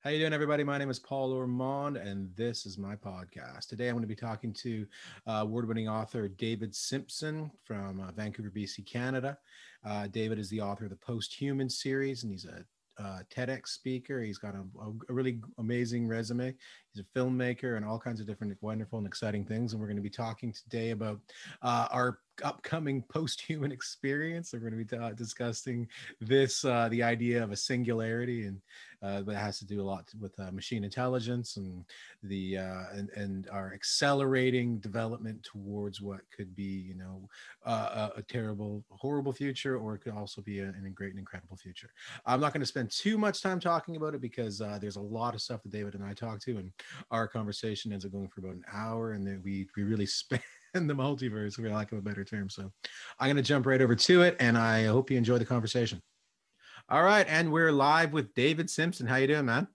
How you doing, everybody? My name is Paul Ormond, and this is my podcast. Today, I'm going to be talking to award-winning author David Simpson from Vancouver, BC, Canada. David is the author of the Post-Human Series, and he's a TEDx speaker. He's got a really amazing resume. He's a filmmaker and all kinds of different wonderful and exciting things. And we're going to be talking today about our upcoming post-human experience. We're going to be discussing this, the idea of a singularity, and that has to do a lot with machine intelligence and the and our accelerating development towards what could be, a terrible, horrible future, or it could also be a great and incredible future. I'm not going to spend too much time talking about it because there's a lot of stuff that David and I talk to, and our conversation ends up going for about an hour, and then we really spend the multiverse, for lack of a better term. So I'm going to jump right over to it, and I hope you enjoy the conversation. All right, and we're live with David Simpson. How you doing, man?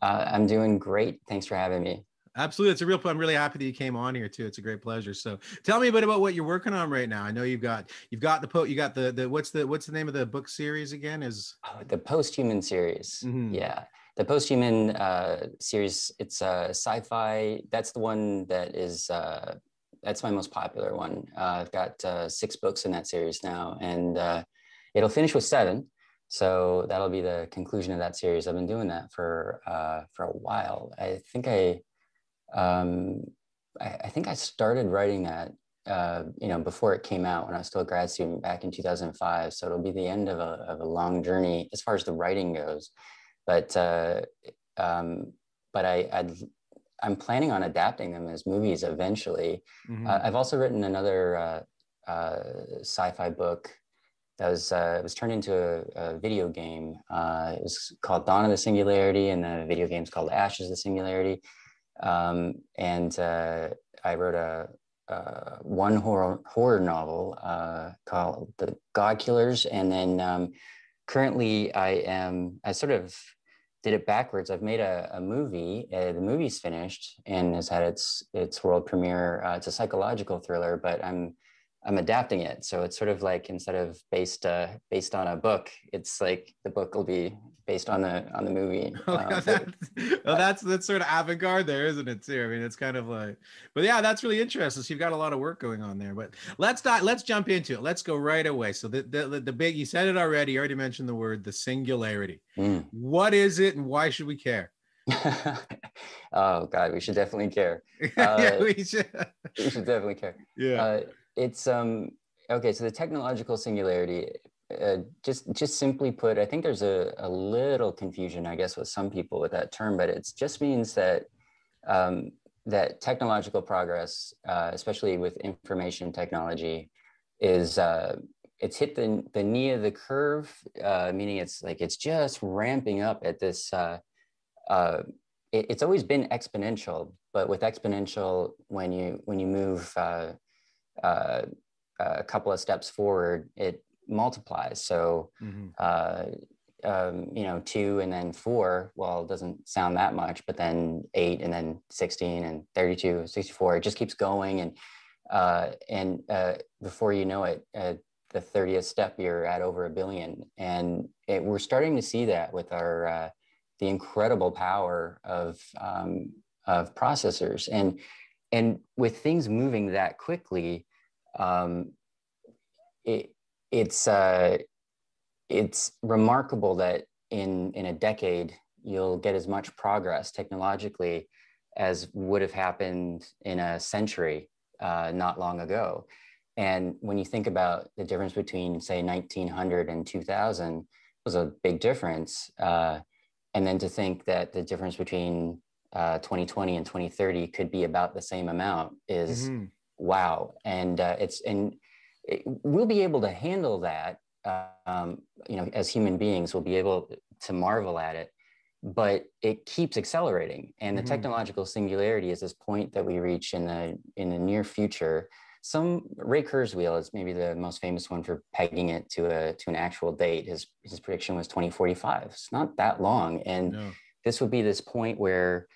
I'm doing great. Thanks for having me. Absolutely, it's a real. I'm really happy that you came on here too. It's a great pleasure. So, tell me a bit about what you're working on right now. I know you've got the what's the name of the book series again? The Post-Human Series. Mm-hmm. Yeah, the Post-Human series. It's sci-fi. That's the one that is. That's my most popular one. I've got 6 books in that series now, and it'll finish with 7. So that'll be the conclusion of that series. I've been doing that for a while. I think I started writing that, before it came out when I was still a grad student back in 2005. So it'll be the end of a long journey as far as the writing goes. But I'm planning on adapting them as movies eventually. Mm-hmm. I've also written another sci-fi book that was turned into a video game. It was called Dawn of the Singularity, and the video game's called Ashes of the Singularity. And I wrote one horror novel called The God Killers, and then currently I sort of did it backwards. I've made a movie. The movie's finished and has had its world premiere. It's a psychological thriller, but I'm adapting it, so it's sort of like, instead of based on a book, it's like the book will be based on the movie. That's sort of avant-garde there, isn't it, too? I mean, it's kind of like, but yeah, that's really interesting. So you've got a lot of work going on there. But let's jump into it. Let's go right away. So the big, you said it already. You already mentioned the word, the singularity. What is it, and why should we care? Oh God, we should definitely care. Yeah, we should. We should definitely care. Yeah. It's okay. So the technological singularity, just simply put, I think there's a little confusion, I guess, with some people with that term, but it just means that that technological progress, especially with information technology, is it's hit the knee of the curve, meaning it's just ramping up at this. It's always been exponential, but with exponential, when you move a couple of steps forward, it multiplies. So, 2 and then 4, well, it doesn't sound that much, but then 8 and then 16 and 32, 64, it just keeps going. And before you know it, the 30th step, you're at over 1 billion. And we're starting to see that with our, the incredible power of processors. And with things moving that quickly, it's remarkable that in a decade you'll get as much progress technologically as would have happened in a century not long ago. And when you think about the difference between, say, 1900 and 2000 was a big difference, and then to think that the difference between 2020 and 2030 could be about the same amount is wow. And we'll be able to handle that. As human beings, we'll be able to marvel at it, but it keeps accelerating. And the technological singularity is this point that we reach in the near future. Ray Kurzweil is maybe the most famous one for pegging it to an actual date. His prediction was 2045. It's not that long, and this would be this point where,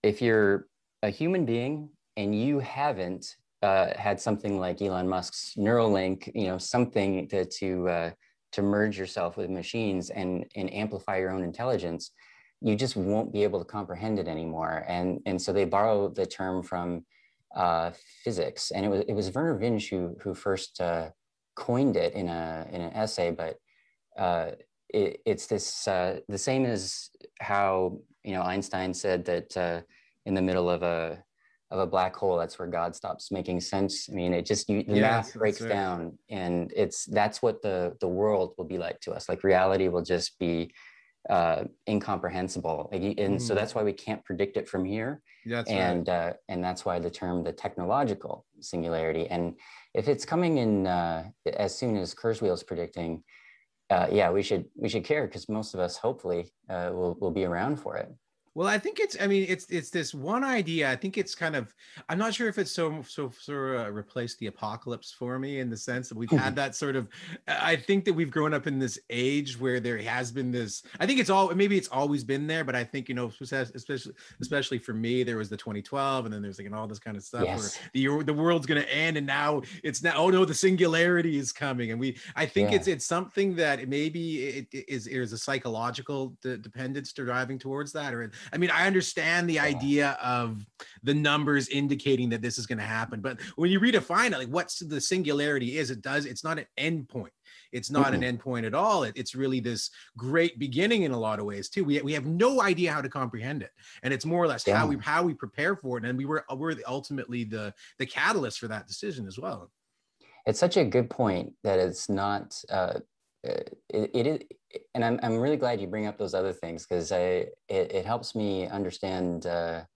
if you're a human being and you haven't had something like Elon Musk's Neuralink, something to merge yourself with machines and amplify your own intelligence, you just won't be able to comprehend it anymore. And so they borrow the term from physics, and it was Werner Vinge who first coined it in an essay. But it's this the same as how, you know, Einstein said that in the middle of a black hole, that's where God stops making sense. I mean, the math breaks down, and that's what the world will be like to us. Like, reality will just be incomprehensible, and so that's why we can't predict it from here. And that's why the term, the technological singularity. And if it's coming in as soon as Kurzweil's predicting, we should care, because most of us hopefully will be around for it. Well, I think it's this one idea. I think it's kind of, I'm not sure if it's so replaced the apocalypse for me, in the sense that we've had that sort of, I think that we've grown up in this age where there has been this, I think maybe it's always been there, but I think, you know, especially for me, there was the 2012, and then there's like all this kind of stuff where the world's going to end, and now oh no, the singularity is coming. And I think it's something that maybe it is a psychological dependence driving towards that. Or I mean, I understand the idea of the numbers indicating that this is going to happen, but when you redefine it, like what's the singularity is, it's not an end point. It's not an end point at all. It's really this great beginning in a lot of ways too. We have no idea how to comprehend it, and it's more or less how we prepare for it. And we're ultimately the catalyst for that decision as well. It's such a good point that it's not. It is, and I'm really glad you bring up those other things, because it helps me understand the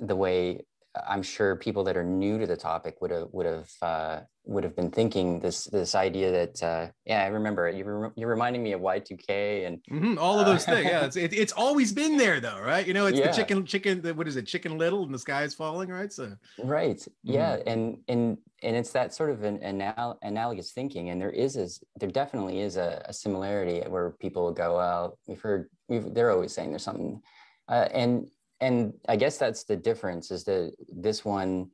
way I'm sure people that are new to the topic would have been thinking this idea that I remember it. You're reminding me of Y2K and all of those things. Yeah, it's always been there though, right? You know, it's the chicken. What is it? Chicken Little, and the sky is falling, right? So and it's that sort of an analogous thinking, and there definitely is a similarity where people go, well, they're always saying there's something, and I guess that's the difference, is that this one,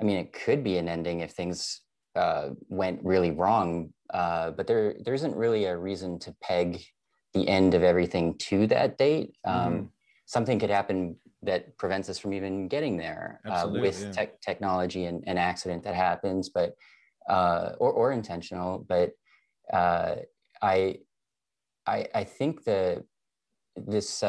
I mean, it could be an ending if things went really wrong, but there isn't really a reason to peg the end of everything to that date. Something could happen that prevents us from even getting there with technology and an accident that happens, but or intentional. But I think that this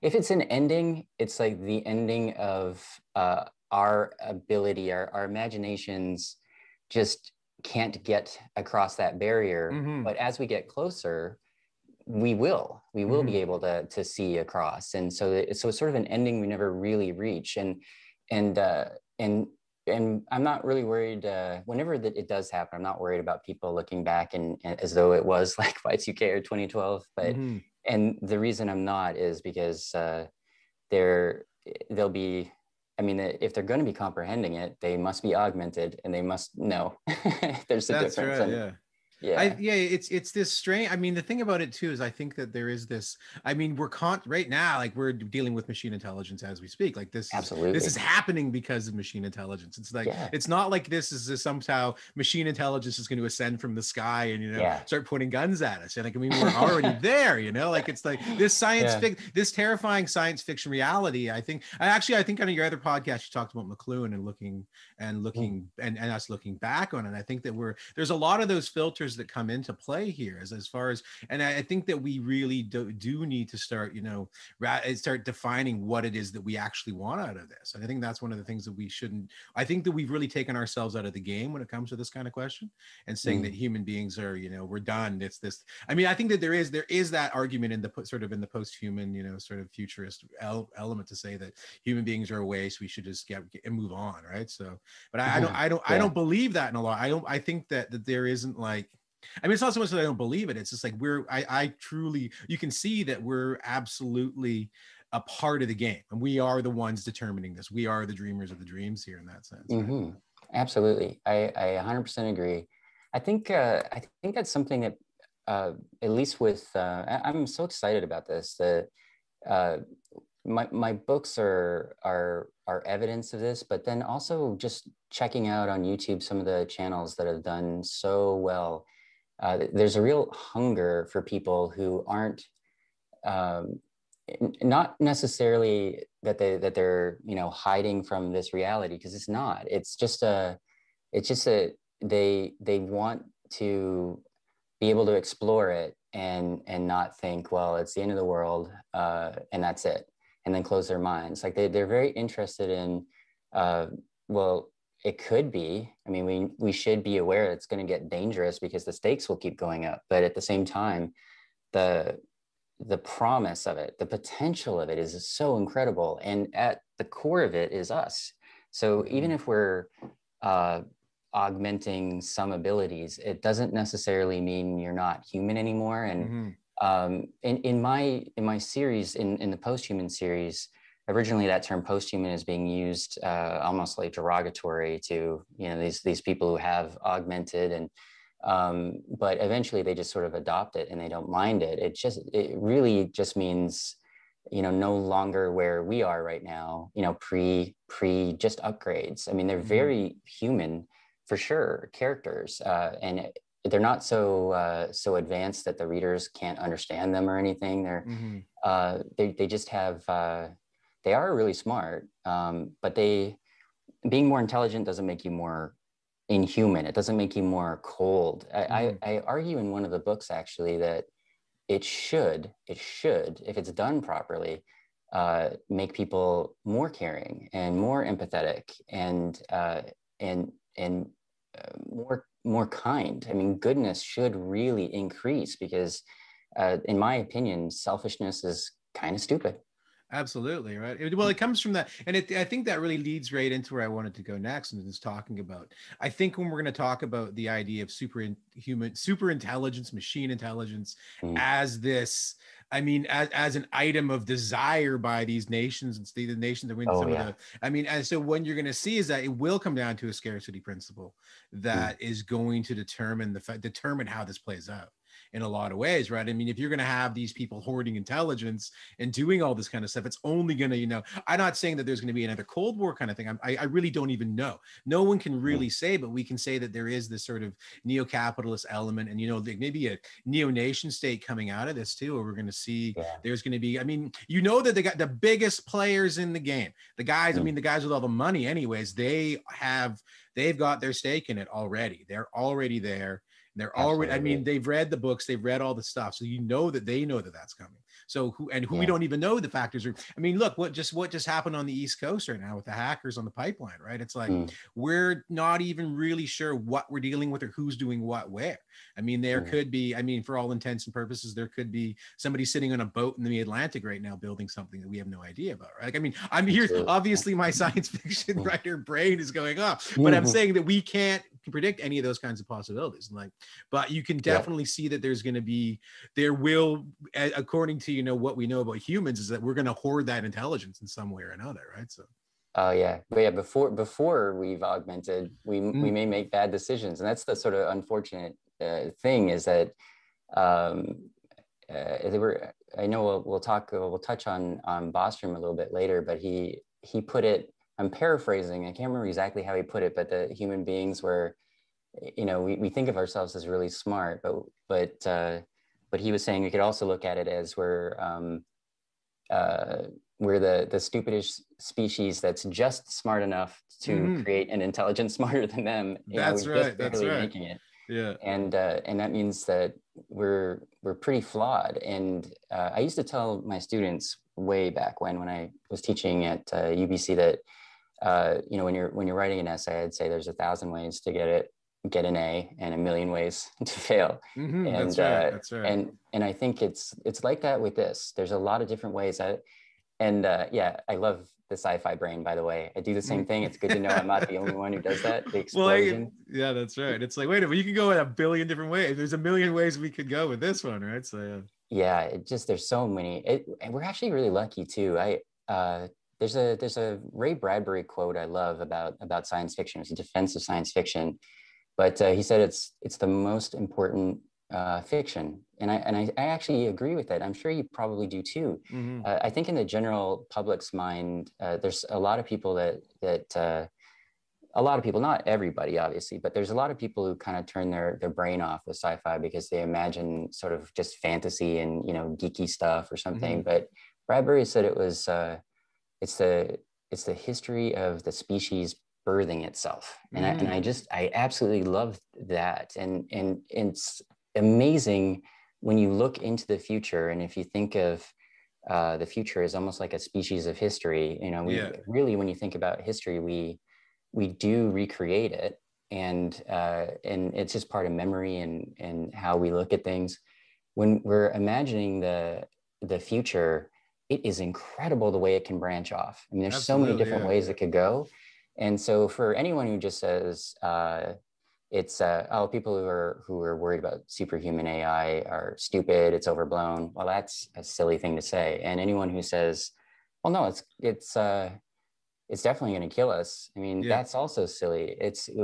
if it's an ending, it's like the ending of our ability, our imaginations just can't get across that barrier. But as we get closer, we will be able to see across. And so it's sort of an ending we never really reach. And I'm not really worried whenever that it does happen. I'm not worried about people looking back and as though it was like Y2K or 2012. But and the reason I'm not is because they'll be, I mean, if they're going to be comprehending it, they must be augmented, and they must know there's a difference. Right, it's this strange. I mean, the thing about it too is I think that there is this. I mean, right now, like we're dealing with machine intelligence as we speak. Like this is happening because of machine intelligence. It's like it's not like this is somehow machine intelligence is going to ascend from the sky and start pointing guns at us. And like, I mean, we're already there. Like it's like this this terrifying science fiction reality. I think on your other podcast you talked about McLuhan and looking and us looking back on it. I think that there's a lot of those filters that come into play here as far as, and I think that we really do need to start start defining what it is that we actually want out of this. And I think that's one of the things that I think that we've really taken ourselves out of the game when it comes to this kind of question, and saying that human beings are, we're done. It's this, I mean, I think that there is that argument in the post-human, sort of futurist element to say that human beings are away, so we should just get and move on, right? So, but I don't believe that in a lot. I think that there isn't like, I mean, it's not so much that I don't believe it. It's just like I truly, you can see that we're absolutely a part of the game, and we are the ones determining this. We are the dreamers of the dreams here in that sense. Right? Absolutely. I 100% agree. I think that's something that at least with, I'm so excited about this, that my books are evidence of this, but then also just checking out on YouTube some of the channels that have done so well. There's a real hunger for people who aren't not necessarily that they're hiding from this reality, because it's not. It's just they want to be able to explore it and not think, well, it's the end of the world, and that's it, and then close their minds. Like they're very interested in, well, it could be. I mean, we should be aware it's going to get dangerous because the stakes will keep going up. But at the same time, the promise of it, the potential of it is so incredible. And at the core of it is us. So even if we're augmenting some abilities, it doesn't necessarily mean you're not human anymore. And in my series, in the Post-Human series, originally that term post-human is being used almost like derogatory to these people who have augmented, and but eventually they just sort of adopt it and they don't mind it. It really just means no longer where we are right now, pre just upgrades. I mean, they're very human for sure characters, and they're not so advanced that the readers can't understand them or anything. They just have they are really smart, but being more intelligent doesn't make you more inhuman. It doesn't make you more cold. I argue in one of the books actually that it should, if it's done properly, make people more caring and more empathetic and more kind. I mean, goodness should really increase because, in my opinion, selfishness is kind of stupid. Absolutely, right. Well, it comes from that, and I think that really leads right into where I wanted to go next, and is talking about. I think when we're going to talk about the idea of super intelligence, machine intelligence, as this, I mean, as an item of desire by these nations and the nations that win and so what you're going to see is that it will come down to a scarcity principle that is going to determine how this plays out in a lot of ways, right? I mean, if you're going to have these people hoarding intelligence and doing all this kind of stuff, it's only going to, I'm not saying that there's going to be another Cold War kind of thing. I really don't even know. No one can really say, but we can say that there is this sort of neo-capitalist element and, maybe a neo-nation state coming out of this too, where we're going to see there's going to be, I mean, that they got the biggest players in the game. The guys, I mean, the guys with all the money anyways, they've got their stake in it already. They're already there. They're already, I mean, they've read the books, they've read all the stuff. So that they know that that's coming. So who we don't even know the factors are. I mean, look, what just happened on the East Coast right now with the hackers on the pipeline, right? It's like we're not even really sure what we're dealing with or who's doing what where. I mean, there could be, I mean, for all intents and purposes, there could be somebody sitting on a boat in the Atlantic right now building something that we have no idea about, right? Like, I mean, I'm here, obviously my science fiction writer brain is going off, but I'm saying that we can't predict any of those kinds of possibilities. But you can definitely see that there will, according to what we know about humans, is that we're going to hoard that intelligence in some way or another, right? So but yeah, before we've augmented, we may make bad decisions, and that's the sort of unfortunate thing is that I know we'll touch on Bostrom a little bit later, but he put it, I'm paraphrasing, I can't remember exactly how he put it, but the human beings were, we think of ourselves as really smart, but he was saying we could also look at it as we're the stupidest species that's just smart enough to create an intelligence smarter than them. That's right. That's right. Making it. Yeah. And that means that we're pretty flawed. And I used to tell my students way back when I was teaching at UBC that when you're writing an essay, I'd say there's 1,000 ways to get an A and 1,000,000 ways to fail. And that's right. That's right. And I think it's like that with this. There's a lot of different ways I love the sci-fi brain, by the way. I do the same thing. It's good to know I'm not the only one who does that. The explosion. Yeah, that's right. It's like, wait a minute, you can go in 1 billion different ways. There's 1,000,000 ways we could go with this one, right? So there's so many. And we're actually really lucky too. There's a Ray Bradbury quote I love about science fiction. It's a defense of science fiction, but he said it's the most important fiction, and I actually agree with that. I'm sure you probably do too. I think in the general public's mind, there's a lot of people that a lot of people, not everybody, obviously, but there's a lot of people who kind of turn their brain off with sci-fi because they imagine sort of just fantasy and, you know, geeky stuff or something. But Bradbury said it was, it's the history of the species birthing itself. And I absolutely love that. And it's amazing when you look into the future. And if you think of the future as almost like a species of history, you know, we really, when you think about history, we do recreate it, and it's just part of memory and how we look at things. When we're imagining the future, it is incredible the way it can branch off. I mean, there's so many different ways it could go. And so for anyone who just says it's people who are worried about superhuman AI are stupid, it's overblown, well, that's a silly thing to say. And anyone who says, well, no, it's definitely going to kill us, I mean, that's also silly.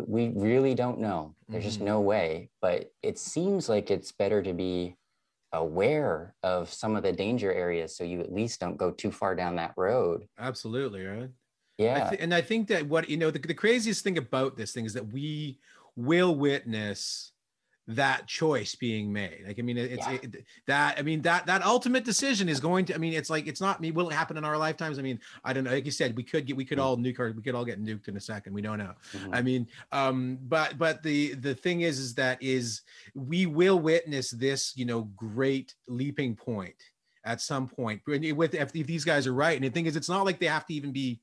We really don't know. There's just no way. But it seems like it's better to be aware of some of the danger areas so you at least don't go too far down that road. Absolutely, right? Yeah. And I think that what, you know, the craziest thing about this thing is that we will witness that choice being made. Like, I mean, that ultimate decision is going to, I mean, it's like, it's not me. Will it happen in our lifetimes? I mean, I don't know. Like you said, we could all get nuked in a second. We don't know. I mean, but the thing is that we will witness this, you know, great leaping point at some point if these guys are right. And the thing is, it's not like they have to even be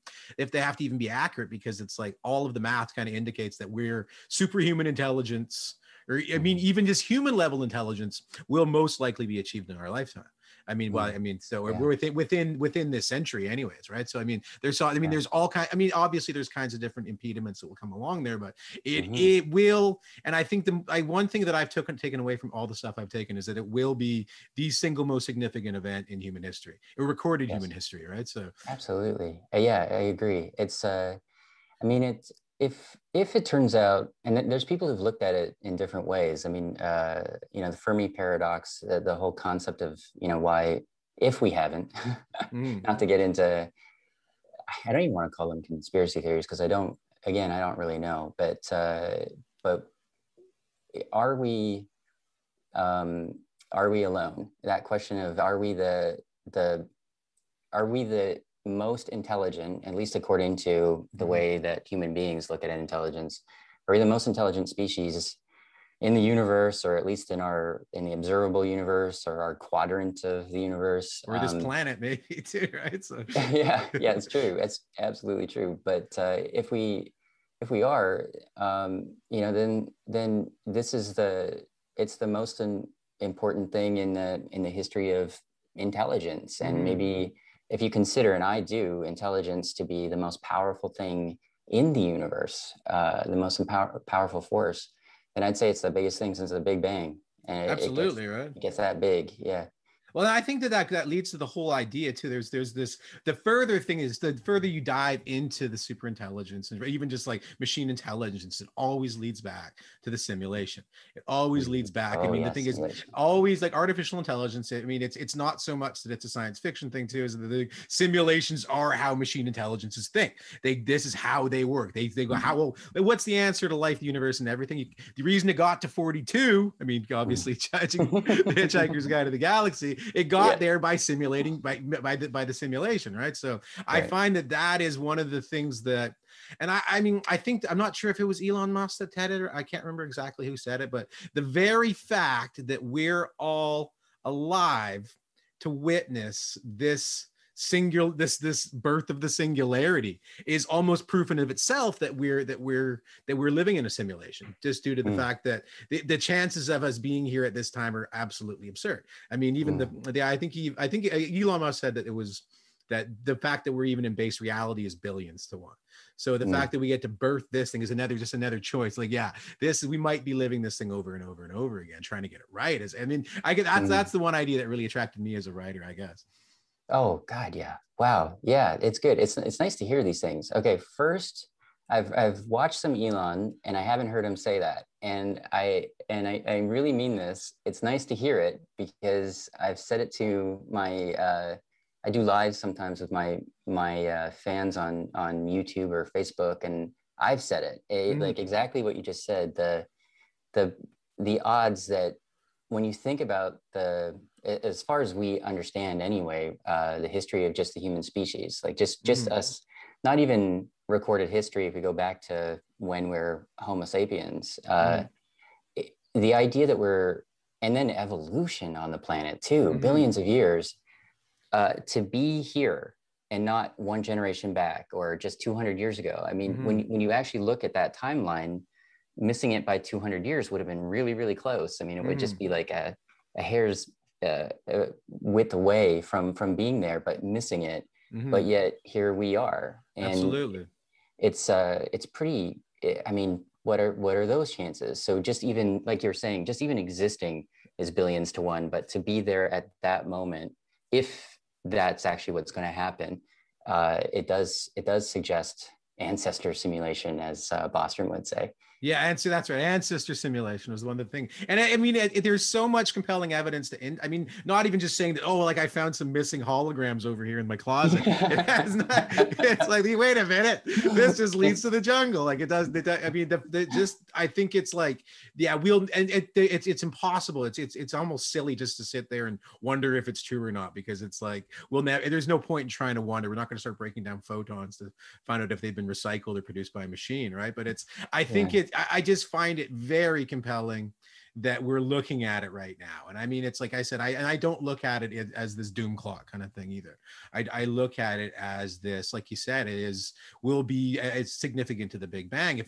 accurate, because it's like all of the math kind of indicates that we're superhuman intelligence, or I mean, even just human level intelligence will most likely be achieved in our lifetime. I mean, well, I mean, so we're within this century anyways, right? So, I mean, there's all kinds, I mean, obviously there's kinds of different impediments that will come along there, but it will. And I think one thing that I've taken away from all the stuff I've taken is that it will be the single most significant event in human history, or recorded human history, right? So absolutely. Yeah, I agree. It's, I mean, it's, if it turns out, and there's people who've looked at it in different ways. I mean, you know, the Fermi Paradox, the whole concept of, you know, why, if we haven't, not to get into, I don't even want to call them conspiracy theories, because I don't really know, but are we alone? That question of, are we the most intelligent, at least according to the way that human beings look at intelligence, are we the most intelligent species in the universe, or at least in the observable universe, or our quadrant of the universe, or this planet maybe too, right? So yeah, it's true. It's absolutely true. But if we are, you know, then this is it's the most important thing in the history of intelligence. And maybe, if you consider, and I do, intelligence to be the most powerful thing in the universe, the most powerful force, then I'd say it's the biggest thing since the Big Bang. And absolutely, it gets that big. Yeah. Well, I think that leads to the whole idea too. There's this, the further thing is, the further you dive into the super intelligence, and even just like machine intelligence, it always leads back to the simulation. It always leads back. I mean, the thing is always like artificial intelligence. I mean, it's not so much that it's a science fiction thing too, is that the simulations are how machine intelligences think. This is how they work. They go, what's the answer to life, the universe, and everything? The reason it got to 42, I mean, obviously judging the Hitchhiker's Guide to the Galaxy, it got there by simulating by the simulation, right? So I find that is one of the things that, and I mean, I think, I'm not sure if it was Elon Musk that said it, or I can't remember exactly who said it, but the very fact that we're all alive to witness this birth of the singularity is almost proof in of itself that we're living in a simulation, just due to the fact that the chances of us being here at this time are absolutely absurd. I mean, even I think Elon Musk said that it was that the fact that we're even in base reality is billions to one. So the fact that we get to birth this thing is another choice. Like, we might be living this thing over and over and over again, trying to get it right. That's the one idea that really attracted me as a writer, I guess. Oh God, yeah. Wow. Yeah, it's good. It's nice to hear these things. Okay, first, I've watched some Elon, and I haven't heard him say that. And I really mean this. It's nice to hear it, because I've said it to my I do live sometimes with my fans on YouTube or Facebook, and I've said it. Like exactly what you just said. The the odds that when you think about as far as we understand anyway, the history of just the human species, like just us, not even recorded history. If we go back to when we're Homo sapiens, the idea that and then evolution on the planet too, billions of years, to be here and not one generation back or just 200 years ago. I mean, when you actually look at that timeline, missing it by 200 years would have been really, really close. I mean, it would just be like a hair's width away from being there, but missing it. But yet here we are. And absolutely, it's pretty, I mean, what are those chances? So just even like you're saying, just even existing is billions to one, but to be there at that moment, if that's actually what's going to happen, it does suggest ancestor simulation, as Bostrom would say. Yeah, and so that's right. Ancestor simulation was one of the things. And I mean, there's so much compelling evidence I mean, not even just saying that, oh, like I found some missing holograms over here in my closet. It's like, wait a minute, this just leads to the jungle. Like it does. I mean, I think it's like, yeah, it's impossible. It's almost silly just to sit there and wonder if it's true or not, because it's like, there's no point in trying to wonder. We're not going to start breaking down photons to find out if they've been recycled or produced by a machine, right? But I think I just find it very compelling that we're looking at it right now. And I mean, it's like I said, I don't look at it as this doom clock kind of thing either. I look at it as this, like you said, it's significant to the Big Bang.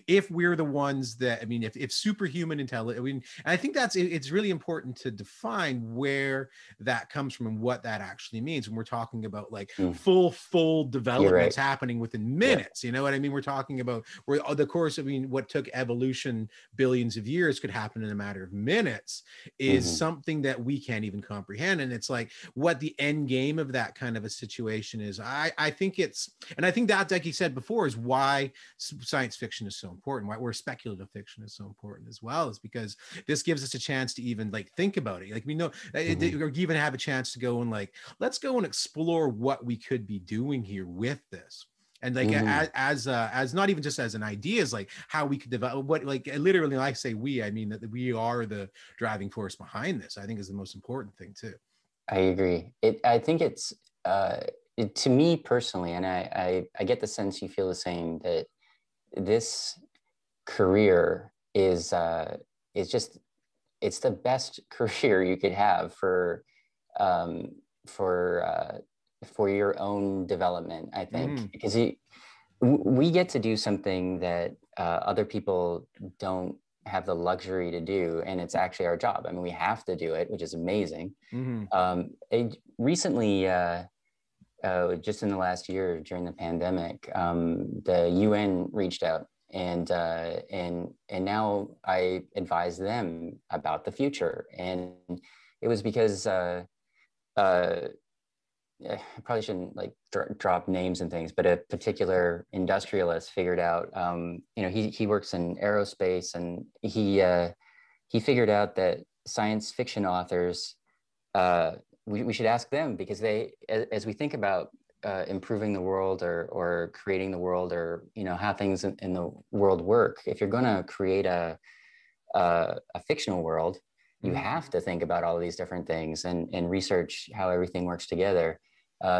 If we're the ones that, I mean, if superhuman intelligence, I mean, and I think it's really important to define where that comes from and what that actually means when we're talking about like full developments happening within minutes. You know what I mean? We're talking about where the course, I mean, what took evolution billions of years could happen in a matter of minutes is something that we can't even comprehend. And it's like what the end game of that kind of a situation is. I think that, like you said before, is why science fiction is so important, where speculative fiction is so important as well, is because this gives us a chance to even like think about it. Like we know, or even have a chance to go and like, let's go and explore what we could be doing here with this. And like as not even just as an idea, is like how we could develop what, like literally, I say we, I mean that we are the driving force behind this. I think is the most important thing too. I agree. I think it's to me personally, and I get the sense you feel the same, that this career is just, it's the best career you could have for your own development, I think, because we get to do something that other people don't have the luxury to do, and it's actually our job. I mean, we have to do it, which is amazing. Recently, just in the last year during the pandemic, the UN reached out, and now I advise them about the future, and it was because I probably shouldn't like drop names and things, but a particular industrialist figured out, he works in aerospace, and he figured out that science fiction authors, we should ask them, because they, as we think about improving the world or creating the world, or, how things in the world work, if you're going to create a fictional world, you have to think about all of these different things and research how everything works together,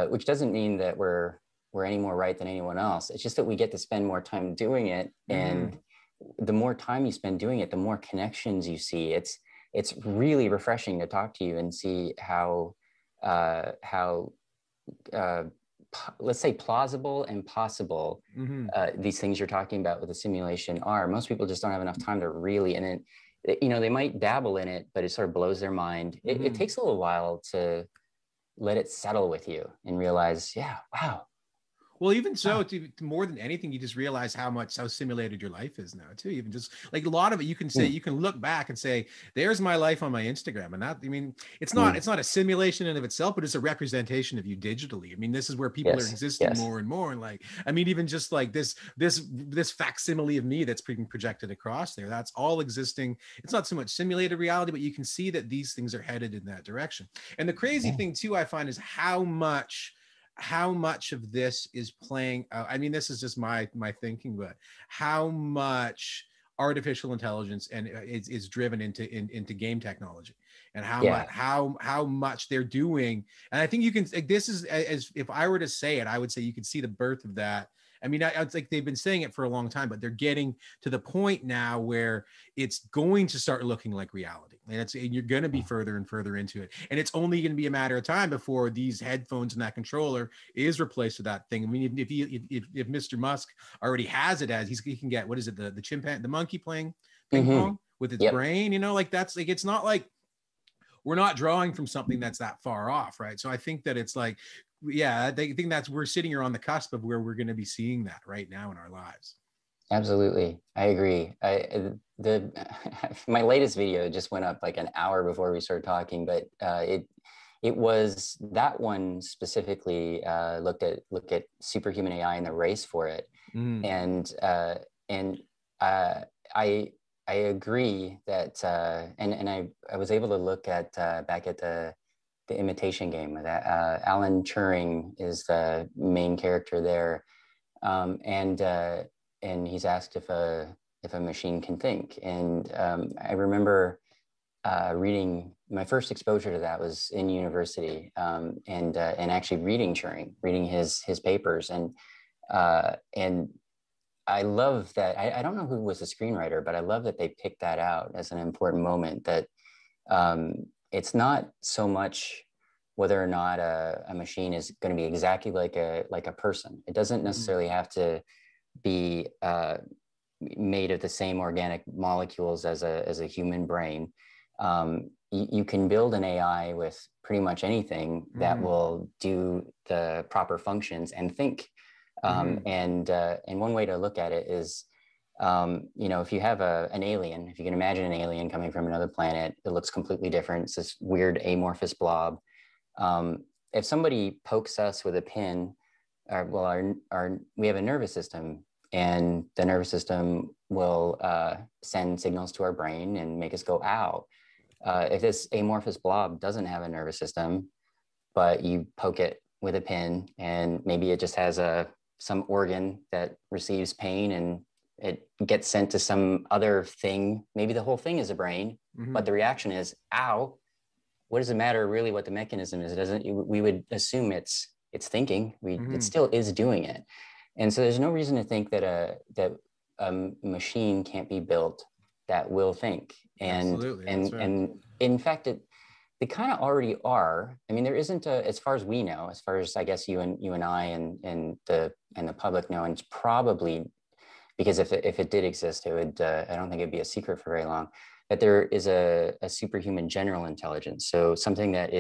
which doesn't mean that we're any more right than anyone else. It's just that we get to spend more time doing it. And the more time you spend doing it, the more connections you see. It's really refreshing to talk to you and see how let's say plausible and possible these things you're talking about with the simulation are. Most people just don't have enough time to really, and then, they might dabble in it, but it sort of blows their mind. It takes a little while to let it settle with you and realize, yeah, wow. Well, even so, more than anything, you just realize how simulated your life is now too. Even just like a lot of it, you can say, you can look back and say, there's my life on my Instagram. And that, I mean, it's not a simulation in of itself, but it's a representation of you digitally. I mean, this is where people are existing more and more. And like, I mean, even just like this facsimile of me that's being projected across there, that's all existing. It's not so much simulated reality, but you can see that these things are headed in that direction. And the crazy thing too, I find, is how much how much of this is playing I mean, this is just my thinking, but how much artificial intelligence and is driven into game technology, and Yeah. how much they're doing. And I think you can, like, this is, as if I were to say it, I would say you can see the birth of that. I mean, it's like they've been saying it for a long time, but they're getting to the point now where it's going to start looking like reality, and you're going to be further and further into it, and it's only going to be a matter of time before these headphones and that controller is replaced with that thing. I mean, if Mr. Musk already has it, as he can get, what is it, the chimpanzee, the monkey playing ping Mm-hmm. pong with its Yep. brain, like, that's like, it's not like we're not drawing from something that's that far off, right? So I think that it's like, yeah, I think that's, we're sitting here on the cusp of where we're going to be seeing that right now in our lives. Absolutely. I agree. The my latest video just went up like an hour before we started talking, but it was that one specifically looked at superhuman AI and the race for it. Mm. And I agree that and I was able to look at back at the Imitation Game with that. Alan Turing is the main character there, and he's asked if a machine can think. And I remember reading, my first exposure to that was in university, and actually reading Turing, reading his papers, and I love that. I don't know who was the screenwriter, but I love that they picked that out as an important moment, that it's not so much whether or not a machine is going to be exactly like a person. It doesn't necessarily have to be made of the same organic molecules as a human brain. You can build an AI with pretty much anything that will do the proper functions and think. And one way to look at it is, if you have an alien, if you can imagine an alien coming from another planet, it looks completely different. It's this weird amorphous blob. If somebody pokes us with a pin, we have a nervous system, and the nervous system will send signals to our brain and make us go, ow. If this amorphous blob doesn't have a nervous system, but you poke it with a pin, and maybe it just has some organ that receives pain, and it gets sent to some other thing. Maybe the whole thing is a brain, but the reaction is, ow. What does it matter really what the mechanism is? It doesn't. We would assume it's thinking. It still is doing it. And so there's no reason to think that a machine can't be built that will think. And Absolutely, and in fact, they kind of already are. I mean, there isn't as far as we know, as far as I guess you and I and the public know, and it's probably because if it did exist, it would. I don't think it'd be a secret for very long. That there is a superhuman general intelligence, so something that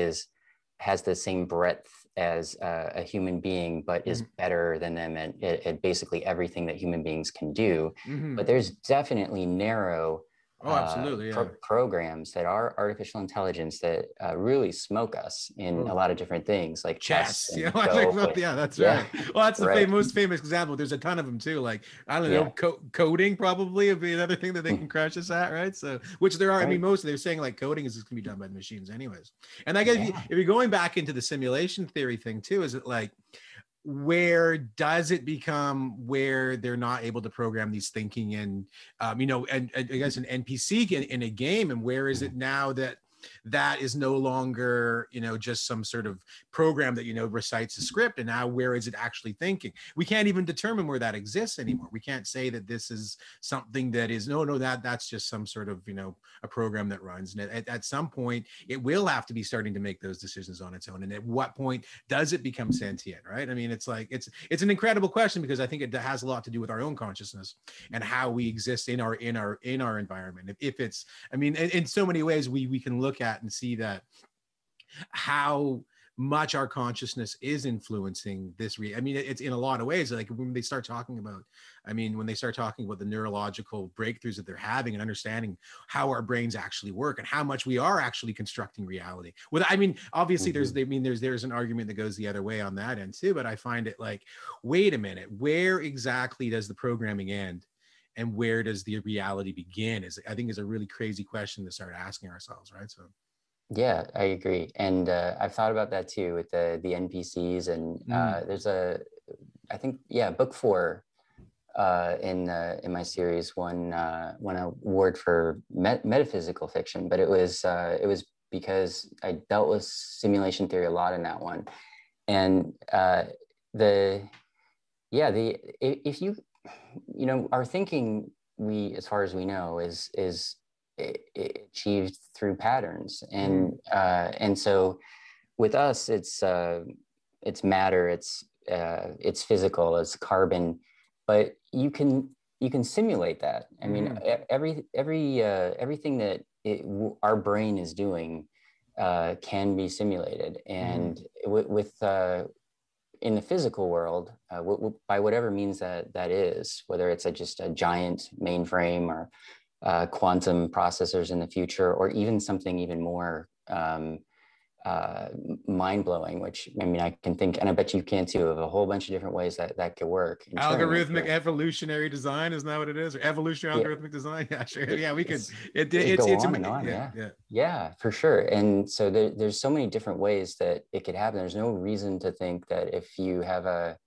has the same breadth as a human being, but is better than them at basically everything that human beings can do. But there's definitely narrow absolutely, yeah. programs that are artificial intelligence that really smoke us in a lot of different things, like chess. Yeah, that's right. Well, that's the most famous example. There's a ton of them too. Like, I don't know, coding probably would be another thing that they can crush us at, right? So, which there are. I mean, most they're saying like coding is just gonna be done by the machines, anyways. And I guess if you're going back into the simulation theory thing too, is it like, where does it become where they're not able to program these thinking and and I guess an NPC in a game, and where is it now that is no longer just some sort of program that recites a script, and now where is it actually thinking? We can't even determine where that exists anymore. We can't say that this is something that is that's just some sort of a program that runs, and at some point it will have to be starting to make those decisions on its own. And at what point does it become sentient, right? I mean, it's like it's an incredible question, because I think it has a lot to do with our own consciousness and how we exist in our environment. If it's, I mean, in so many ways we can look at and see that how much our consciousness is influencing this. I mean, it's in a lot of ways. Like when they start talking about, the neurological breakthroughs that they're having and understanding how our brains actually work and how much we are actually constructing reality. Well, I mean, obviously there's an argument that goes the other way on that end too, but I find it like, wait a minute, where exactly does the programming end? And where does the reality begin? I think is a really crazy question to start asking ourselves, right? So. Yeah, I agree. And I've thought about that too with the NPCs. And Mm. there's I think, yeah, book 4 in my series won an award for metaphysical fiction, but it was because I dealt with simulation theory a lot in that one. And the yeah the if you our thinking, we as far as we know, is achieved through patterns. Mm. And so with us, it's matter, it's physical, it's carbon, but you can simulate that. I mean, Mm-hmm. everything that our brain is doing can be simulated. Mm-hmm. And with in the physical world, by whatever means that is, whether it's just a giant mainframe or quantum processors in the future, or even something even more mind-blowing, which, I mean, I can think, and I bet you can too, of a whole bunch of different ways that could work in turn. Like Algorithmic evolutionary design, isn't that what it is? Or evolutionary yeah, algorithmic design? Yeah, sure. Yeah, we could. it go It's on and on. yeah, Yeah. yeah. Yeah, for sure. And so there's so many different ways that it could happen. There's no reason to think that if you have a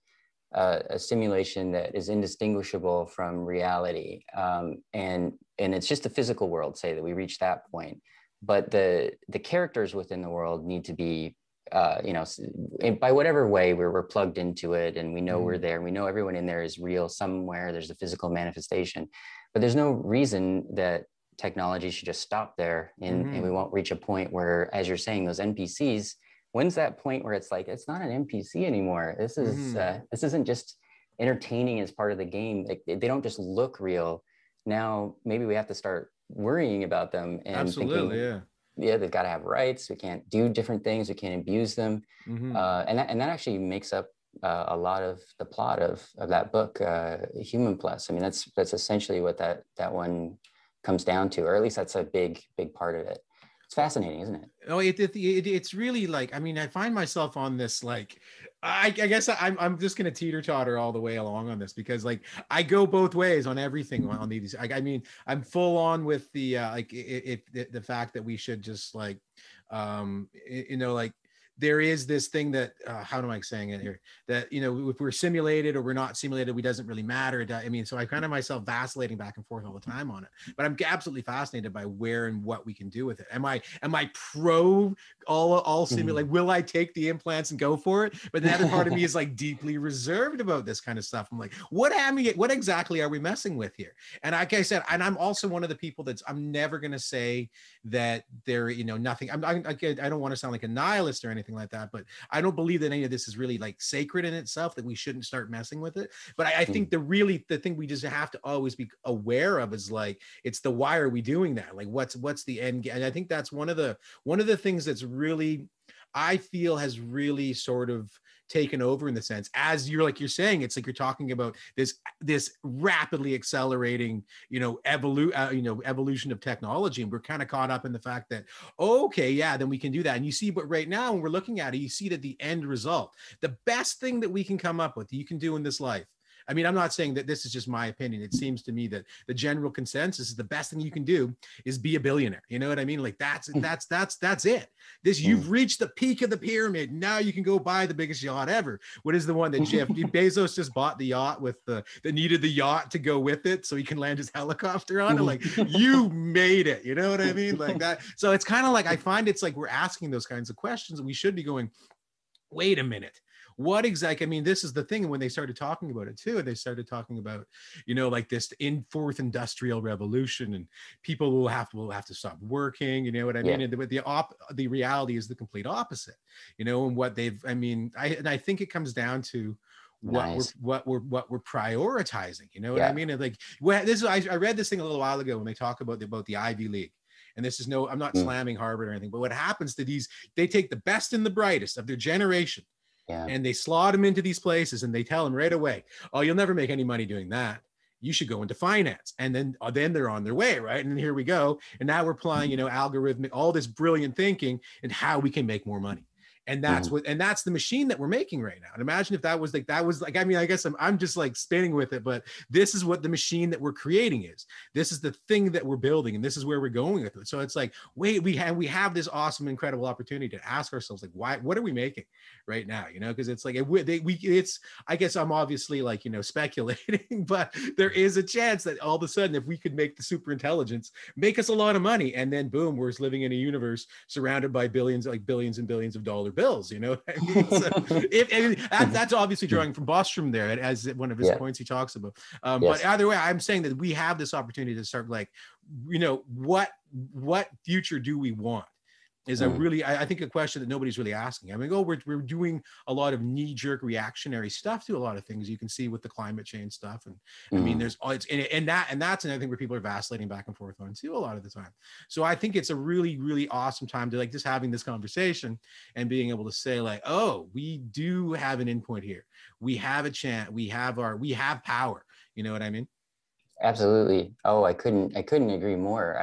simulation that is indistinguishable from reality, and it's just the physical world, say that we reach that point, but the characters within the world need to be by whatever way we're plugged into it, and we know we're Mm-hmm. there, and we know everyone in there is real somewhere. There's a physical manifestation, but there's no reason that technology should just stop there, and we Mm-hmm. won't reach a point where, as you're saying, those NPCs, when's that point where it's like, it's not an NPC anymore? Mm-hmm. This isn't just entertaining as part of the game. Like, they don't just look real. Now maybe we have to start worrying about them and Absolutely, thinking, yeah. yeah, they've got to have rights. We can't do different things. We can't abuse them. Mm-hmm. And that actually makes up a lot of the plot of that book, Human Plus. I mean, that's essentially what that one comes down to, or at least that's a big part of it. It's fascinating, isn't it? Oh, it's really like, I mean, I find myself on this, like, I guess I'm just gonna teeter totter all the way along on this, because like I go both ways on everything on these. I mean, I'm full on with the like if the fact that we should just like like there is this thing that how am I saying it here, that if we're simulated or we're not simulated, we doesn't really matter. I mean, so I kind of myself vacillating back and forth all the time on it, but I'm absolutely fascinated by where and what we can do with it. Am I pro all simulate? Like, will I take the implants and go for it? But the other part of me is like deeply reserved about this kind of stuff. I'm like, what exactly are we messing with here? And like I said, and I'm also one of the people I'm never going to say that there, nothing. I don't want to sound like a nihilist or anything like that, but I don't believe that any of this is really like sacred in itself, that we shouldn't start messing with it. But I think the thing we just have to always be aware of is like, it's the, why are we doing that? Like, what's the end game? And I think that's one of the things that's really, I feel, has really sort of taken over, in the sense, as you're saying, it's like you're talking about this rapidly accelerating, evolution of technology, and we're kind of caught up in the fact that, okay, yeah, then we can do that. And you see, but right now when we're looking at it, you see that the end result, the best thing that we can come up with, that you can do in this life. I mean, I'm not saying that this is just my opinion. It seems to me that the general consensus is the best thing you can do is be a billionaire. You know what I mean? Like that's it. You've reached the peak of the pyramid. Now you can go buy the biggest yacht ever. What is the one that Jeff Bezos just bought, the yacht with that needed the yacht to go with it so he can land his helicopter on it? Like, you made it. You know what I mean? Like that. So it's kind of like, I find it's like we're asking those kinds of questions, and we should be going, wait a minute, what exactly? I mean, this is the thing. When they started talking about it too, they started talking about, like this fourth industrial revolution, and people will have to stop working. You know what I mean? Yeah. And the reality is the complete opposite. And what I think it comes down to what Nice. we're prioritizing. You know what I Yeah. mean? And like, I read this thing a little while ago when they talk about the Ivy League. And this is I'm not slamming Harvard or anything, but what happens to these, they take the best and the brightest of their generation, Yeah. and they slot them into these places, and they tell them right away, oh, you'll never make any money doing that. You should go into finance. And then they're on their way, right? And here we go. And now we're applying, algorithmic, all this brilliant thinking, and how we can make more money. And that's the machine that we're making right now. And imagine if that was like, I mean, I guess I'm just like spinning with it, but this is what the machine that we're creating is. This is the thing that we're building, and this is where we're going with it. So it's like, wait, we have this awesome, incredible opportunity to ask ourselves, like, what are we making right now? Because it's like, I guess I'm obviously like, speculating, but there is a chance that all of a sudden, if we could make the super intelligence make us a lot of money, and then boom, we're living in a universe surrounded by billions and billions of dollar bills. You know what I mean? So that's obviously drawing from Bostrom there as one of his points he talks about. But either way, I'm saying that we have this opportunity to start like, what future do we want? Is I think a question that nobody's really asking. I mean, we're doing a lot of knee-jerk reactionary stuff to a lot of things. You can see with the climate change stuff, and I mean, there's that's another thing where people are vacillating back and forth on too a lot of the time. So I think it's a really, really awesome time to like just having this conversation and being able to say like, oh, we do have an endpoint here. We have a chance. We have power. You know what I mean? Absolutely. Oh, I couldn't agree more.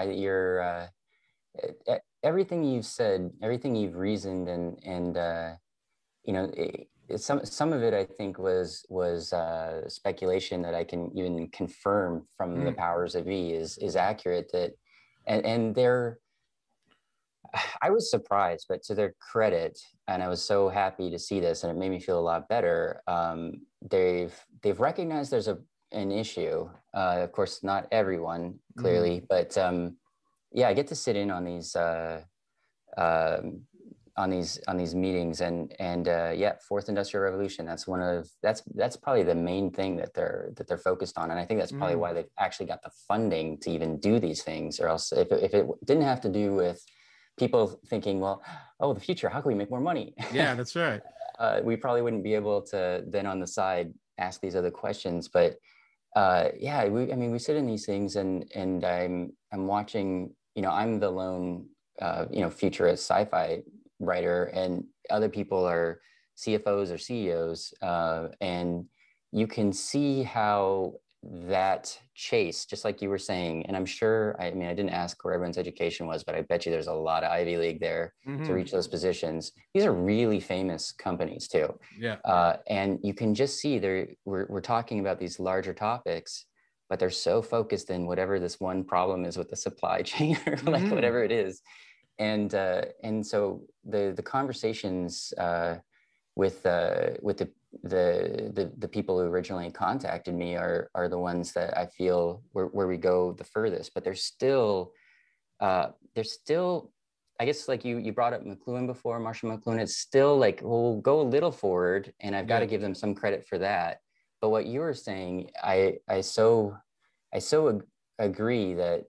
Everything you've said, everything you've reasoned, and some of it I think was speculation that I can even confirm from the powers that be is accurate. That and they're, I was surprised, but to their credit, and I was so happy to see this, and it made me feel a lot better. They've recognized there's an issue. Of course, not everyone clearly, but yeah, I get to sit in on these meetings, and yeah, fourth industrial revolution. That's probably the main thing that they're focused on, and I think that's probably why they've actually got the funding to even do these things. Or else, if it didn't have to do with people thinking, well, oh, the future, how can we make more money? Yeah, that's right. We probably wouldn't be able to then on the side ask these other questions, but. Yeah, we sit in these things, and I'm watching. I'm the lone, futurist sci-fi writer, and other people are CFOs or CEOs, and you can see how that chase, just like you were saying, and I'm sure. I didn't ask where everyone's education was, but I bet you there's a lot of Ivy League there to reach those positions. These are really famous companies too. Yeah. And you can just see we're talking about these larger topics, but they're so focused in whatever this one problem is with the supply chain or like whatever it is. And so the conversations with the people who originally contacted me are the ones that I feel where we go the furthest, but there's still, I guess, like you brought up McLuhan before, Marshall McLuhan. It's still like, we'll go a little forward, and I've got to give them some credit for that. But what you were saying, I so agree that,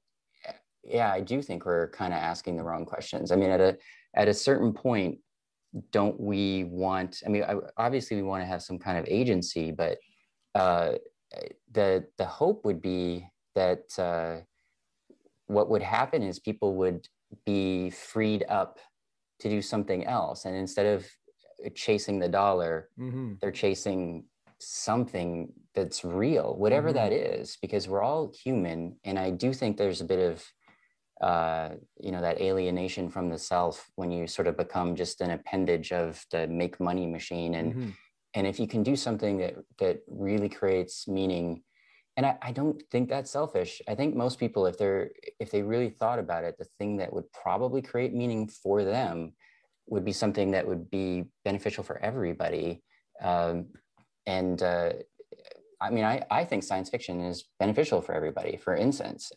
yeah, I do think we're kind of asking the wrong questions. I mean, at a certain point, don't we want? Obviously we want to have some kind of agency, but the hope would be that what would happen is people would be freed up to do something else, and instead of chasing the dollar, they're chasing something that's real, whatever that is, because we're all human. And I do think there's a bit of that alienation from the self when you sort of become just an appendage of the make money machine. And if you can do something that really creates meaning, and I don't think that's selfish. I think most people, if they really thought about it, the thing that would probably create meaning for them would be something that would be beneficial for everybody. I think science fiction is beneficial for everybody. For instance,